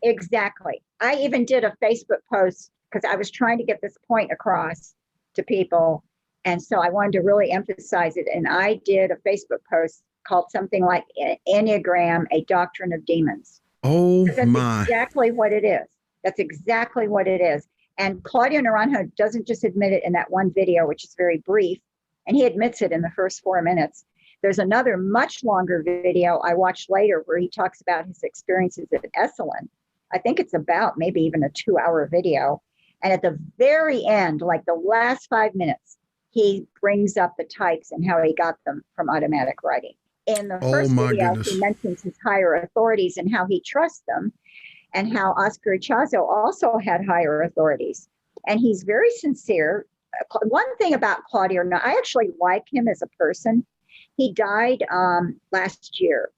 Exactly. I even did a Facebook post because I was trying to get this point across to people. And so I wanted to really emphasize it. And I did a Facebook post called something like Enneagram, a Doctrine of Demons. Oh, that's my. Exactly what it is. That's exactly what it is. And Claudio Naranjo doesn't just admit it in that one video, which is very brief. And he admits it in the first 4 minutes. There's another much longer video I watched later where he talks about his experiences at Esalen. I think it's about maybe even a 2-hour video. And at the very end, like the last 5 minutes, he brings up the types and how he got them from automatic writing. In the first video, he mentions his higher authorities and how he trusts them, and how Oscar Ichazo also had higher authorities. And he's very sincere. One thing about Claudio, I actually like him as a person. He died last year,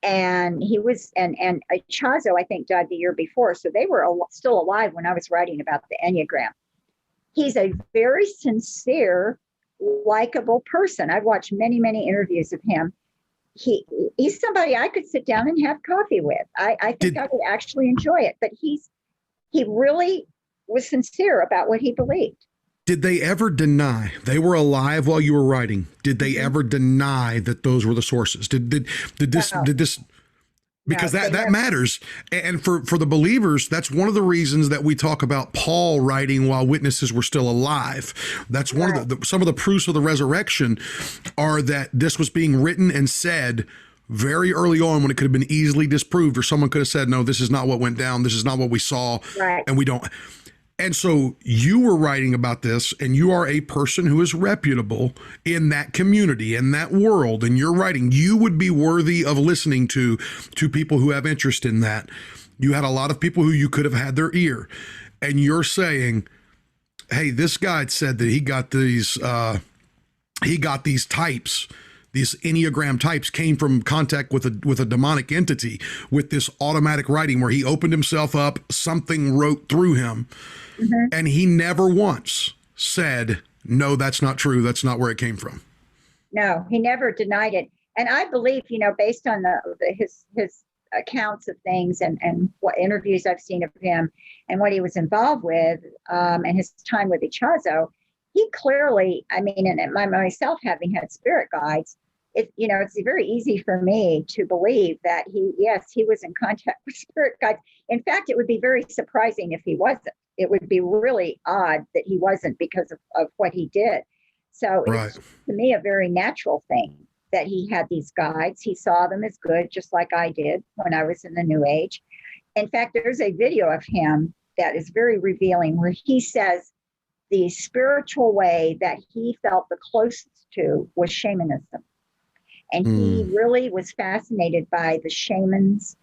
and he was, and Ichazo, I think, died the year before. So they were still alive when I was writing about the Enneagram. He's a very sincere, likable person. I've watched many, many interviews of him. He's somebody I could sit down and have coffee with. I think I would actually enjoy it. But he really was sincere about what he believed. Did they ever deny they were alive while you were writing? Did they ever deny that those were the sources? Did this? Because that matters. And for the believers, that's one of the reasons that we talk about Paul writing while witnesses were still alive. That's one of some of the proofs of the resurrection are that this was being written and said very early on when it could have been easily disproved, or someone could have said, no, this is not what went down. This is not what we saw. Right. And we don't. And so you were writing about this, and you are a person who is reputable in that community, in that world, and you're writing. You would be worthy of listening to people who have interest in that. You had a lot of people who you could have had their ear, and you're saying, hey, this guy said that he got these types. These Enneagram types came from contact with a demonic entity, with this automatic writing where he opened himself up, something wrote through him, and he never once said, no, that's not true. That's not where it came from. No, he never denied it. And I believe, based on his accounts of things and what interviews I've seen of him and what he was involved with, and his time with Ichazo, he clearly, and myself having had spirit guides, it's very easy for me to believe that he was in contact with spirit guides. In fact, it would be very surprising if he wasn't. It would be really odd that he wasn't because of what he did. So It's, to me, a very natural thing that he had these guides. He saw them as good, just like I did when I was in the New Age. In fact, there's a video of him that is very revealing where he says the spiritual way that he felt the closest to was shamanism. And he really was fascinated by the shamans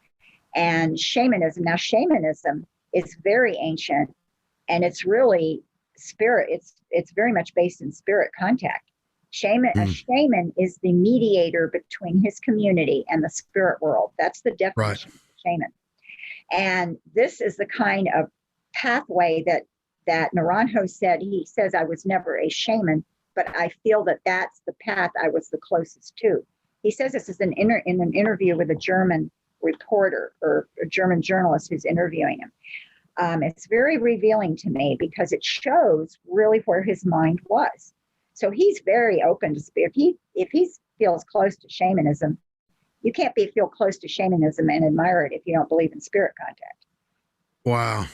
and shamanism. Now, shamanism is very ancient, and it's really spirit. It's very much based in spirit contact. A shaman is the mediator between his community and the spirit world. That's the definition of a shaman. And this is the kind of pathway that Naranjo said. He says, I was never a shaman, but I feel that that's the path I was the closest to. He says this is in an interview with a German reporter or a German journalist who's interviewing him. It's very revealing to me because it shows really where his mind was. So he's very open to spirit. If he feels close to shamanism, you can't feel close to shamanism and admire it if you don't believe in spirit contact. Wow.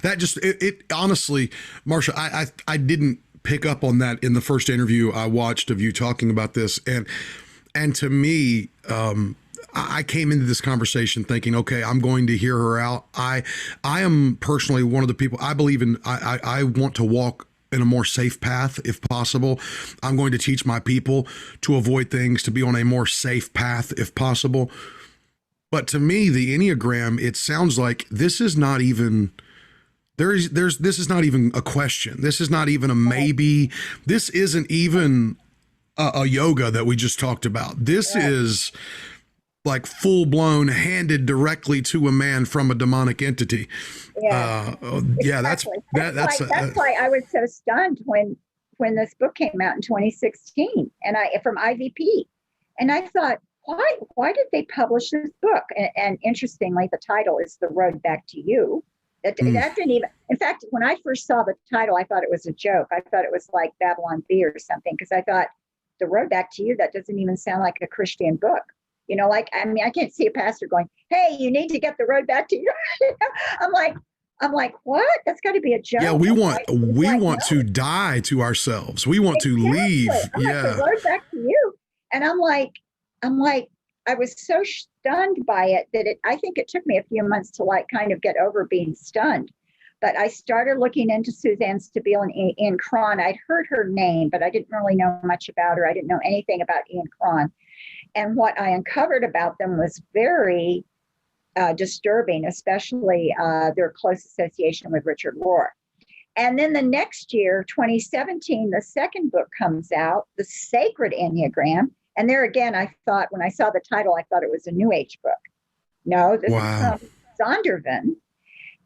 That just, it honestly, Marcia, I didn't pick up on that in the first interview I watched of you talking about this. And to me, I came into this conversation thinking, okay, I'm going to hear her out. I am personally one of the people I believe in. I want to walk in a more safe path if possible. I'm going to teach my people to avoid things, to be on a more safe path if possible. But to me, the Enneagram, it sounds like this is not even, this is not even a question. This is not even a maybe. This isn't even a yoga that we just talked about. This is like full blown handed directly to a man from a demonic entity. Exactly. That's why I was so stunned when this book came out in 2016 and from IVP, and I thought, why did they publish this book? And interestingly, the title is The Road Back to You. That didn't even, in fact, when I first saw the title, I thought it was a joke. I thought it was like Babylon Bee or something, because I thought The Road Back to You, that doesn't even sound like a Christian book. You know, like, I mean, I can't see a pastor going, hey, you need to get the road back to you. I'm like, what? That's got to be a joke. Yeah, we want to die to ourselves. We want to leave. Like, the road back to you. And I'm like, I was so stunned by it that I think it took me a few months to like kind of get over being stunned. But I started looking into Suzanne Stabile and Ian Cron. I'd heard her name, but I didn't really know much about her. I didn't know anything about Ian Cron. And what I uncovered about them was very disturbing, especially their close association with Richard Rohr. And then the next year, 2017, the second book comes out, The Sacred Enneagram. And there again, I thought, when I saw the title, I thought it was a New Age book. No, this is from Zondervan.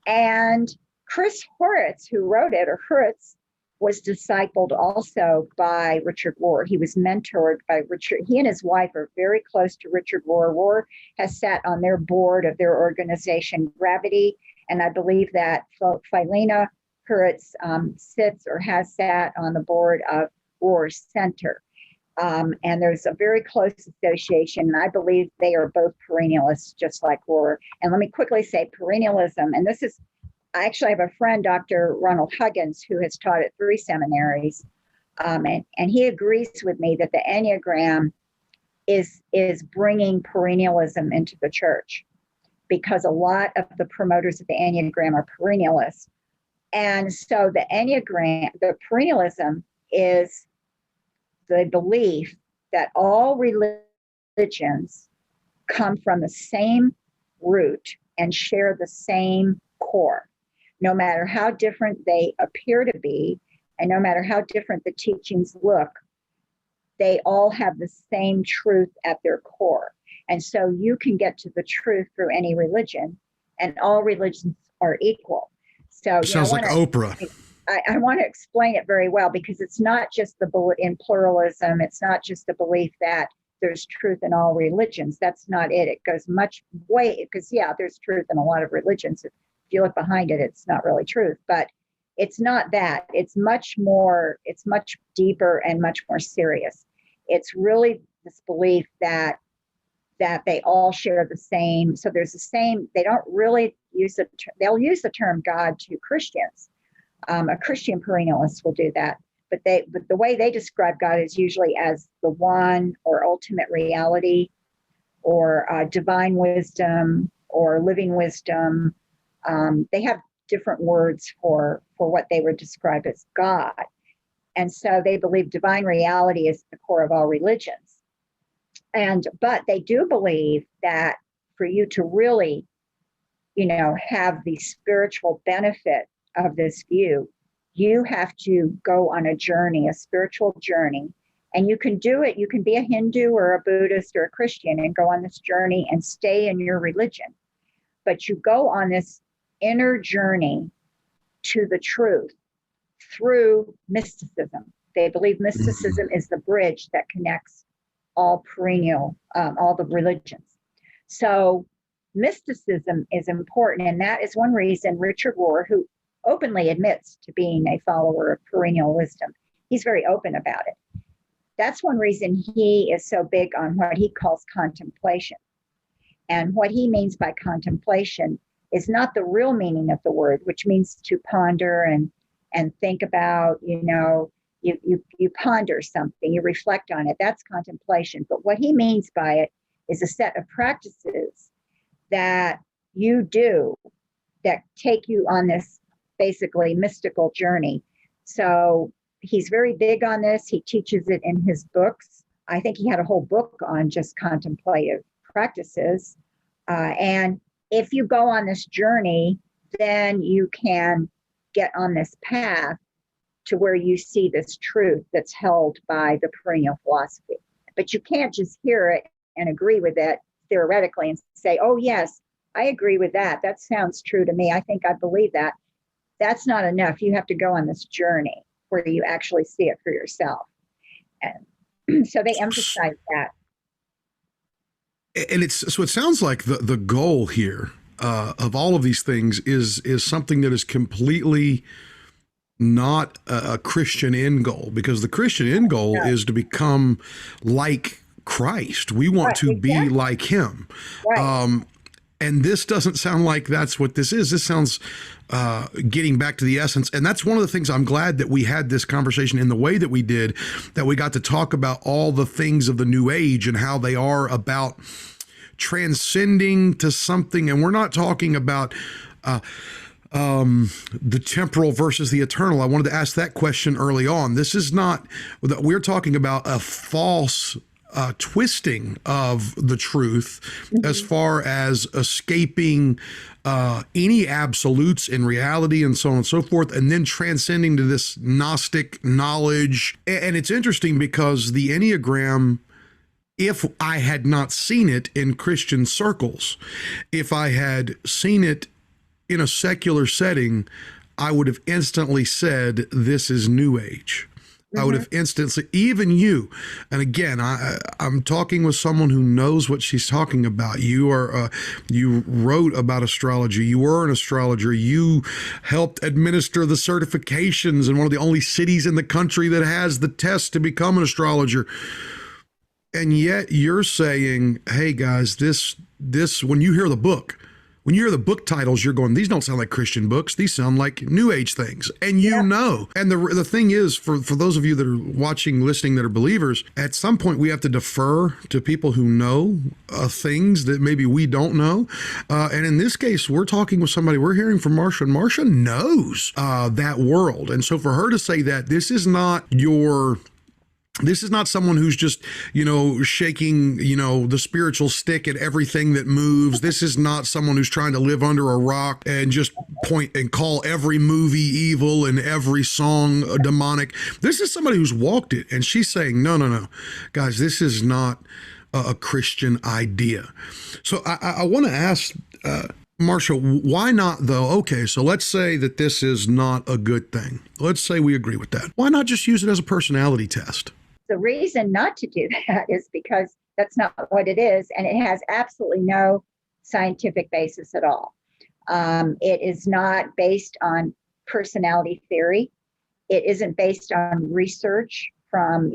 And Chris Hurwitz, who wrote it, or Hurwitz, was discipled also by Richard Rohr. He was mentored by Richard. He and his wife are very close to Richard Rohr. Rohr has sat on their board of their organization, Gravity. And I believe that Philena Hurwitz sits or has sat on the board of Rohr's Center. And there's a very close association. And I believe they are both perennialists, just like Rohr. And let me quickly say perennialism. And this is, I actually have a friend, Dr. Ronald Huggins, who has taught at 3 seminaries. And he agrees with me that the Enneagram is bringing perennialism into the church, because a lot of the promoters of the Enneagram are perennialists. And so the Enneagram, the perennialism is the belief that all religions come from the same root and share the same core. No matter how different they appear to be, and no matter how different the teachings look, they all have the same truth at their core. And so you can get to the truth through any religion, and all religions are equal. So sounds like Oprah. I want to explain it very well, because it's not just in pluralism. It's not just the belief that there's truth in all religions. That's not it. It goes much way, because there's truth in a lot of religions. If you look behind it, it's not really truth, but it's not that. It's much more, it's much deeper and much more serious. It's really this belief that they all share the same. So there's the same, they don't really use they'll use the term God to Christians. A Christian perennialist will do that, but the way they describe God is usually as the one or ultimate reality or divine wisdom or living wisdom. They have different words for what they would describe as God. And so they believe divine reality is the core of all religions. But they do believe that for you to really, have the spiritual benefit of this view, you have to go on a journey, a spiritual journey. And you can do it. You can be a Hindu or a Buddhist or a Christian and go on this journey and stay in your religion. But you go on this inner journey to the truth through mysticism. They believe mysticism is the bridge that connects all all the religions. So mysticism is important. And that is one reason Richard Rohr, who openly admits to being a follower of perennial wisdom, he's very open about it. That's one reason he is so big on what he calls contemplation. And what he means by contemplation is not the real meaning of the word, which means to ponder and think about, you ponder something, you reflect on it. That's contemplation. But what he means by it is a set of practices that you do that take you on this basically mystical journey. So he's very big on this. He teaches it in his books. I think he had a whole book on just contemplative practices. And if you go on this journey, then you can get on this path to where you see this truth that's held by the perennial philosophy. But you can't just hear it and agree with it theoretically and say, oh, yes, I agree with that. That sounds true to me. I think I believe that. That's not enough. You have to go on this journey where you actually see it for yourself. And so they emphasize that. And it sounds like the goal here of all of these things is something that is completely not a Christian end goal, because the Christian end goal is to become like Christ. We want to be like him. Right. And this doesn't sound like that's what this is. This sounds getting back to the essence. And that's one of the things I'm glad that we had this conversation in the way that we did, that we got to talk about all the things of the New Age and how they are about transcending to something. And we're not talking about the temporal versus the eternal. I wanted to ask that question early on. This is not, we're talking about a false twisting of the truth as far as escaping any absolutes in reality and so on and so forth, and then transcending to this Gnostic knowledge. And it's interesting because the Enneagram, if I had not seen it in Christian circles, if I had seen it in a secular setting, I would have instantly said, this is New Age. I would have instantly, even you, and again, I'm talking with someone who knows what she's talking about. You are, you wrote about astrology. You were an astrologer. You helped administer the certifications in one of the only cities in the country that has the test to become an astrologer. And yet you're saying, hey guys, this, when you hear the book, when you hear the book titles, you're going, these don't sound like Christian books. These sound like New Age things. And you know. And the thing is, for those of you that are watching, listening, that are believers, at some point we have to defer to people who know things that maybe we don't know. And in this case, we're talking with somebody, we're hearing from Marcia, and Marcia knows that world. And so for her to say that this is not someone who's just, shaking, the spiritual stick at everything that moves. This is not someone who's trying to live under a rock and just point and call every movie evil and every song demonic. This is somebody who's walked it. And she's saying, no, guys, this is not a Christian idea. So I want to ask, Marcia, why not though? Okay, so let's say that this is not a good thing. Let's say we agree with that. Why not just use it as a personality test? The reason not to do that is because that's not what it is, and it has absolutely no scientific basis at all. It is not based on personality theory. It isn't based on research from,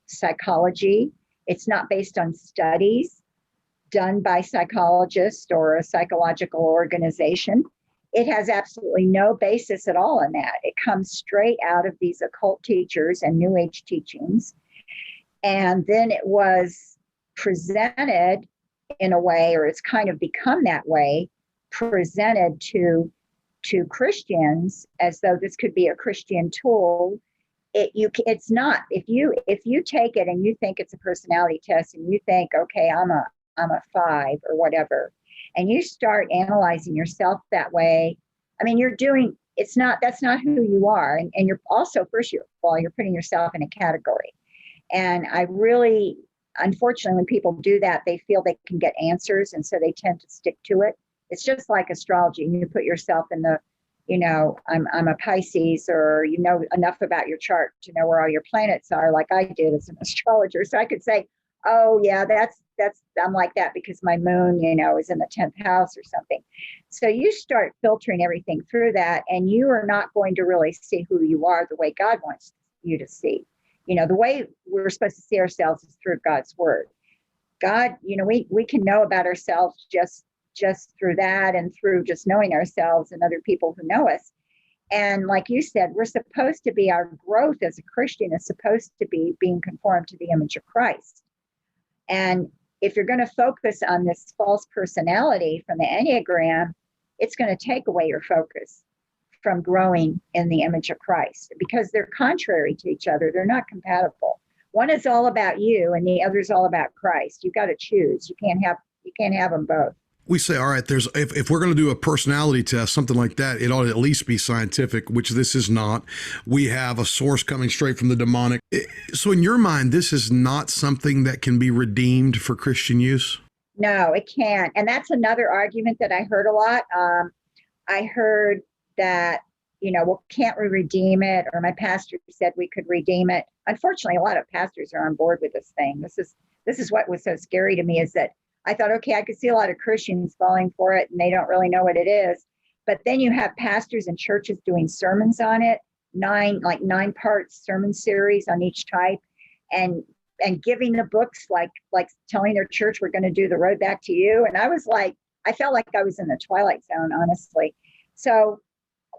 psychology. It's not based on studies done by psychologists or a psychological organization. it has absolutely no basis at all in that. It comes straight out of these occult teachers and New Age teachings. And then it was presented in a way, or it's kind of become that way, presented to Christians as though this could be a Christian tool. It's not. If you take it and you think it's a personality test and you think, okay, I'm a 5 or whatever, and you start analyzing yourself that way, I mean, that's not who you are. And you're also, first of all, you're putting yourself in a category. And unfortunately, when people do that, they feel they can get answers. And so they tend to stick to it. It's just like astrology. You put yourself in the, I'm a Pisces, or you know enough about your chart to know where all your planets are, like I did as an astrologer. So I could say, oh yeah, I'm like that because my moon, is in the 10th house or something. So you start filtering everything through that, and you are not going to really see who you are the way God wants you to see. The way we're supposed to see ourselves is through God's word. God, we can know about ourselves just through that, and through just knowing ourselves and other people who know us. And like you said, we're supposed to be, our growth as a Christian is supposed to be being conformed to the image of Christ. And if you're going to focus on this false personality from the Enneagram, it's going to take away your focus from growing in the image of Christ, because they're contrary to each other. They're not compatible. One is all about you and the other is all about Christ. You got to choose. You can't have them both. We say, all right, if we're going to do a personality test, something like that, it ought to at least be scientific, which this is not. We have a source coming straight from the demonic. So in your mind, this is not something that can be redeemed for Christian use? No, it can't. And that's another argument that I heard a lot. I heard that, well, can't we redeem it? Or my pastor said we could redeem it. Unfortunately, a lot of pastors are on board with this thing. This is what was so scary to me, is that I thought, okay, I could see a lot of Christians falling for it and they don't really know what it is. But then you have pastors and churches doing sermons on it, 9-part sermon series on each type, and giving the books, like telling their church, we're going to do the road back to you. And I felt like I was in the Twilight Zone, honestly. So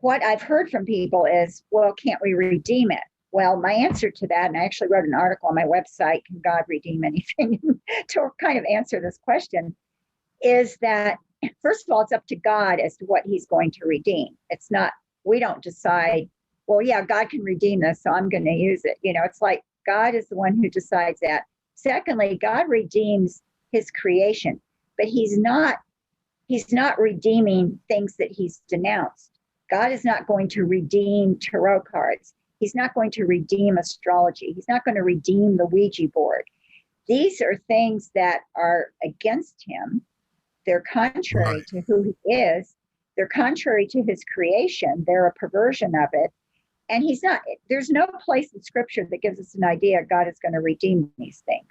what I've heard from people is, well, can't we redeem it? Well, my answer to that, and I actually wrote an article on my website, Can God Redeem Anything, to kind of answer this question, is that, first of all, it's up to God as to what he's going to redeem. It's not, we don't decide, well, yeah, God can redeem this, so I'm going to use it. It's like God is the one who decides that. Secondly, God redeems his creation, but he's not redeeming things that he's denounced. God is not going to redeem tarot cards. He's not going to redeem astrology. He's not going to redeem the Ouija board. These are things that are against him. They're contrary to who he is. They're contrary to his creation. They're a perversion of it. And there's no place in scripture that gives us an idea God is going to redeem these things.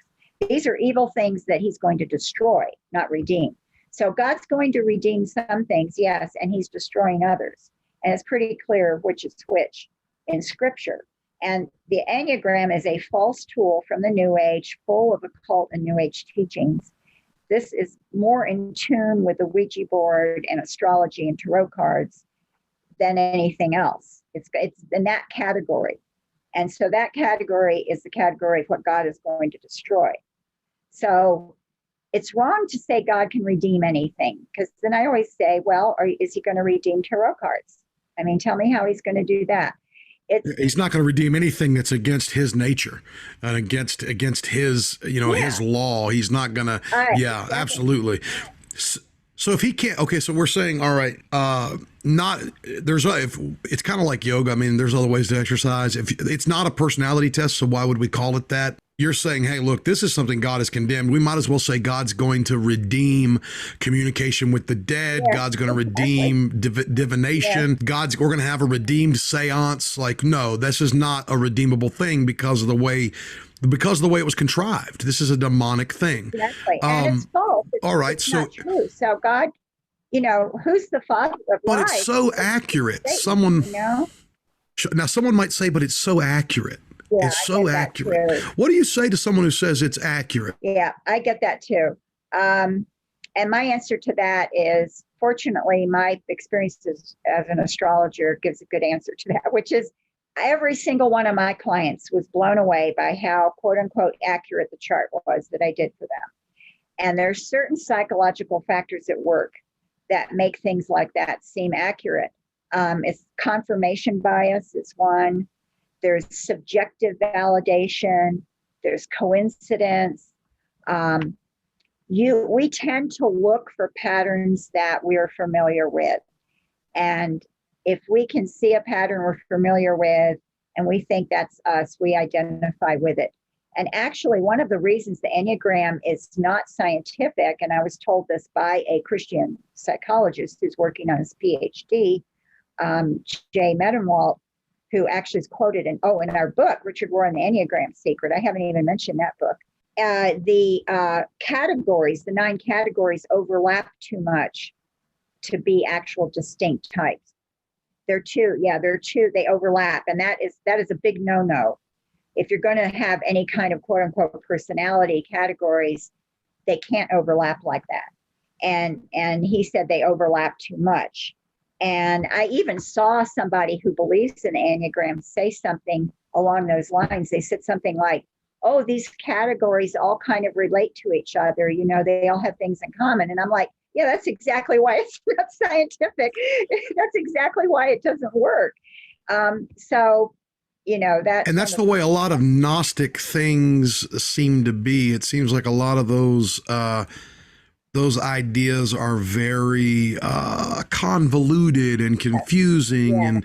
These are evil things that he's going to destroy, not redeem. So God's going to redeem some things, yes, and he's destroying others. And it's pretty clear which is which in scripture. And the Enneagram is a false tool from the New Age, full of occult and New Age teachings. This is more in tune with the Ouija board and astrology and tarot cards than anything else. It's in that category. And so that category is the category of what God is going to destroy. So it's wrong to say God can redeem anything, because then I always say, well, is he going to redeem tarot cards? I mean, tell me how he's going to do that. He's not going to redeem anything that's against his nature and against his, his law. He's not going to. Yeah, exactly. Absolutely. So if he can't, okay, so we're saying, all right, if it's kind of like yoga. I mean, there's other ways to exercise. If it's not a personality test, so why would we call it that? You're saying, hey, look, this is something God has condemned. We might as well say God's going to redeem communication with the dead. Yeah, God's going to redeem divination. Yeah. We're going to have a redeemed seance. Like, no, this is not a redeemable thing because of the way it was contrived. This is a demonic thing. Exactly. And it's false. All right. It's not true. So God, who's the father of but life? It's so accurate. Now someone might say, but it's so accurate. Yeah, it's so accurate. What do you say to someone who says it's accurate? Yeah, I get that too. And my answer to that is, fortunately, my experiences as an astrologer gives a good answer to that, which is every single one of my clients was blown away by how quote unquote accurate the chart was that I did for them. And there's certain psychological factors at work that make things like that seem accurate. It's confirmation bias is one. There's subjective validation. There's coincidence. We tend to look for patterns that we are familiar with. And if we can see a pattern we're familiar with and we think that's us, we identify with it. And actually, one of the reasons the Enneagram is not scientific, and I was told this by a Christian psychologist who's working on his PhD, Jay Medenwalt, who actually is quoted in our book, Richard Rohr and the Enneagram Secret. I haven't even mentioned that book. The categories, the 9 categories, overlap too much to be actual distinct types. They're two, they overlap. And that is a big no-no. If you're going to have any kind of quote unquote personality categories, they can't overlap like that. And he said they overlap too much. And I even saw somebody who believes in the Enneagram say something along those lines. They said something like, oh, these categories all kind of relate to each other. You know, they all have things in common. And I'm like, yeah, that's exactly why it's not scientific. That's exactly why it doesn't work. So, you know, and that's the way a lot of Gnostic things seem to be. It seems like a lot of those ideas are very convoluted and confusing, and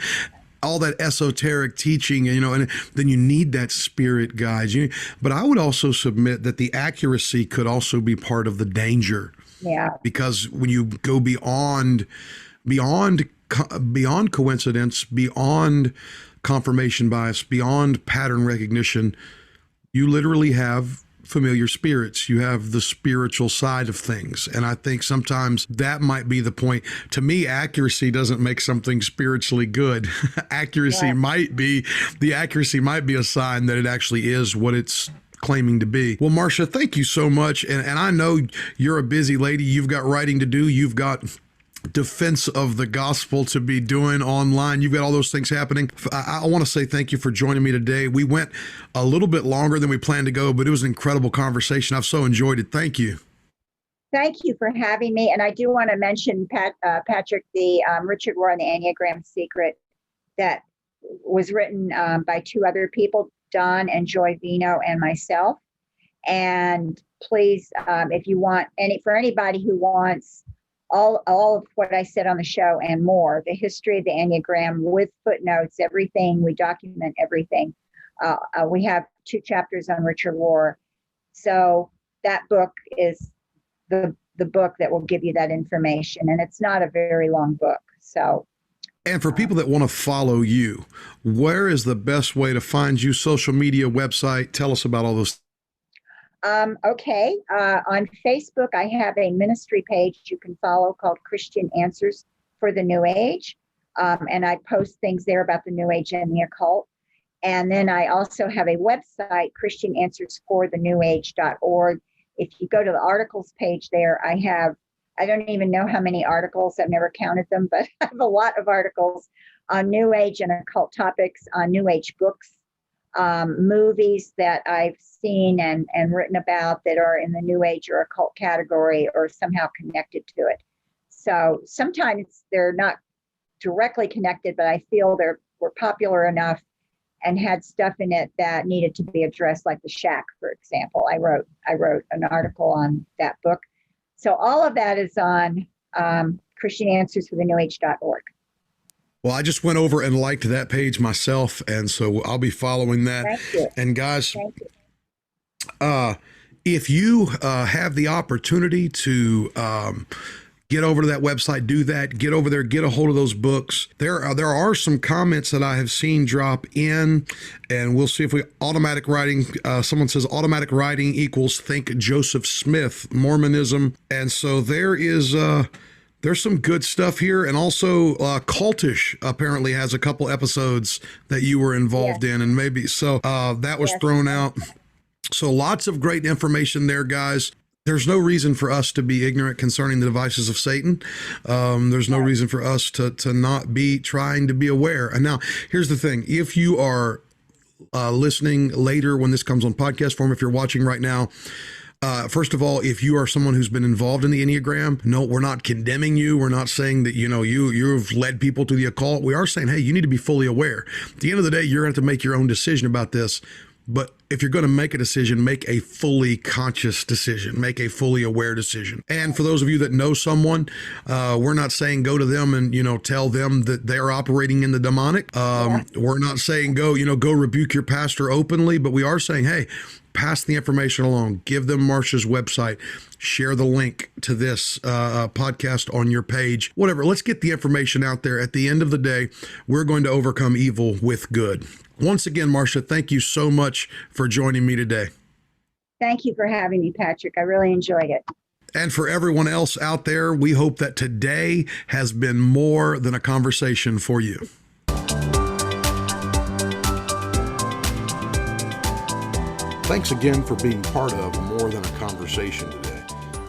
all that esoteric teaching, you know, and then you need that spirit guide. But I would also submit that the accuracy could also be part of the danger. Yeah. Because when you go beyond coincidence, beyond confirmation bias, beyond pattern recognition, you literally have familiar spirits. You have the spiritual side of things. And I think sometimes that might be the point. To me, accuracy doesn't make something spiritually good. Accuracy might be a sign that it actually is what it's claiming to be. Well, Marcia, thank you so much. And I know you're a busy lady. You've got writing to do. You've got defense of the gospel to be doing online. You've got all those things happening. I want to say thank you for joining me today. We went a little bit longer than we planned to go, but it was an incredible conversation. I've so enjoyed it. Thank you. Thank you for having me. And I do want to mention, Patrick, the Richard Rohr and the Enneagram Secret that was written by 2 other people, Don and Joy Vino and myself. And please, if you want for anybody who wants all of what I said on the show and more, the history of the Enneagram with footnotes, everything, we document everything. We have 2 chapters on Richard Rohr. So that book is the book that will give you that information. And it's not a very long book. So. And for people that want to follow you, where is the best way to find you? Social media, website? Tell us about all those. Okay. On Facebook, I have a ministry page you can follow called Christian Answers for the New Age. And I post things there about the New Age and the occult. And then I also have a website, christiananswersforthenewage.org. If you go to the articles page there, I don't even know how many articles. I've never counted them, but I have a lot of articles on New Age and occult topics, on New Age books, movies that I've seen and written about that are in the New Age or occult category or somehow connected to it. So sometimes they're not directly connected, but I feel were popular enough and had stuff in it that needed to be addressed, like the Shack, for example. I wrote an article on that book. So all of that is on christiananswersforthenewage.org. Well, I just went over and liked that page myself, and so I'll be following that. Thank you. And guys, if you have the opportunity to get over to that website, do that. Get over there, get a hold of those books. There are some comments that I have seen drop in, and we'll see if we automatic writing. Someone says automatic writing equals think Joseph Smith, Mormonism, and so there's some good stuff here. And also Cultish apparently has a couple episodes that you were involved in, and maybe so that was thrown out. So lots of great information there, guys. There's no reason for us to be ignorant concerning the devices of Satan. There's no reason for us to not be trying to be aware. And now, here's the thing. If you are listening later when this comes on podcast form, if you're watching right now, first of all, if you are someone who's been involved in the Enneagram, no, we're not condemning you. We're not saying that, you've led people to the occult. We are saying, hey, you need to be fully aware. At the end of the day, you're going to have to make your own decision about this. But if you're going to make a decision, make a fully conscious decision, make a fully aware decision. And for those of you that know someone, we're not saying go to them and, tell them that they're operating in the demonic. We're not saying go rebuke your pastor openly, but we are saying, hey, pass the information along, give them Marcia's website, share the link to this podcast on your page, whatever. Let's get the information out there. At the end of the day, we're going to overcome evil with good. Once again, Marcia, thank you so much for joining me today. Thank you for having me, Patrick. I really enjoyed it. And for everyone else out there, we hope that today has been more than a conversation for you. Thanks again for being part of More Than a Conversation today.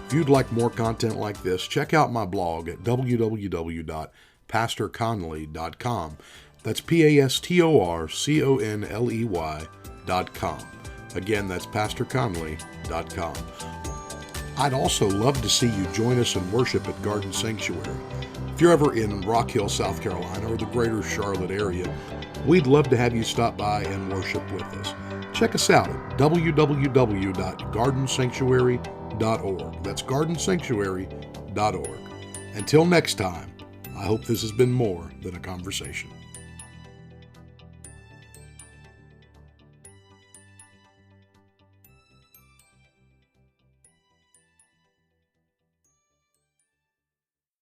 If you'd like more content like this, check out my blog at www.pastorconley.com. That's pastorconley.com. Again, that's pastorconley.com. I'd also love to see you join us in worship at Garden Sanctuary. If you're ever in Rock Hill, South Carolina, or the greater Charlotte area, we'd love to have you stop by and worship with us. Check us out at www.gardensanctuary.org. That's gardensanctuary.org. Until next time, I hope this has been more than a conversation.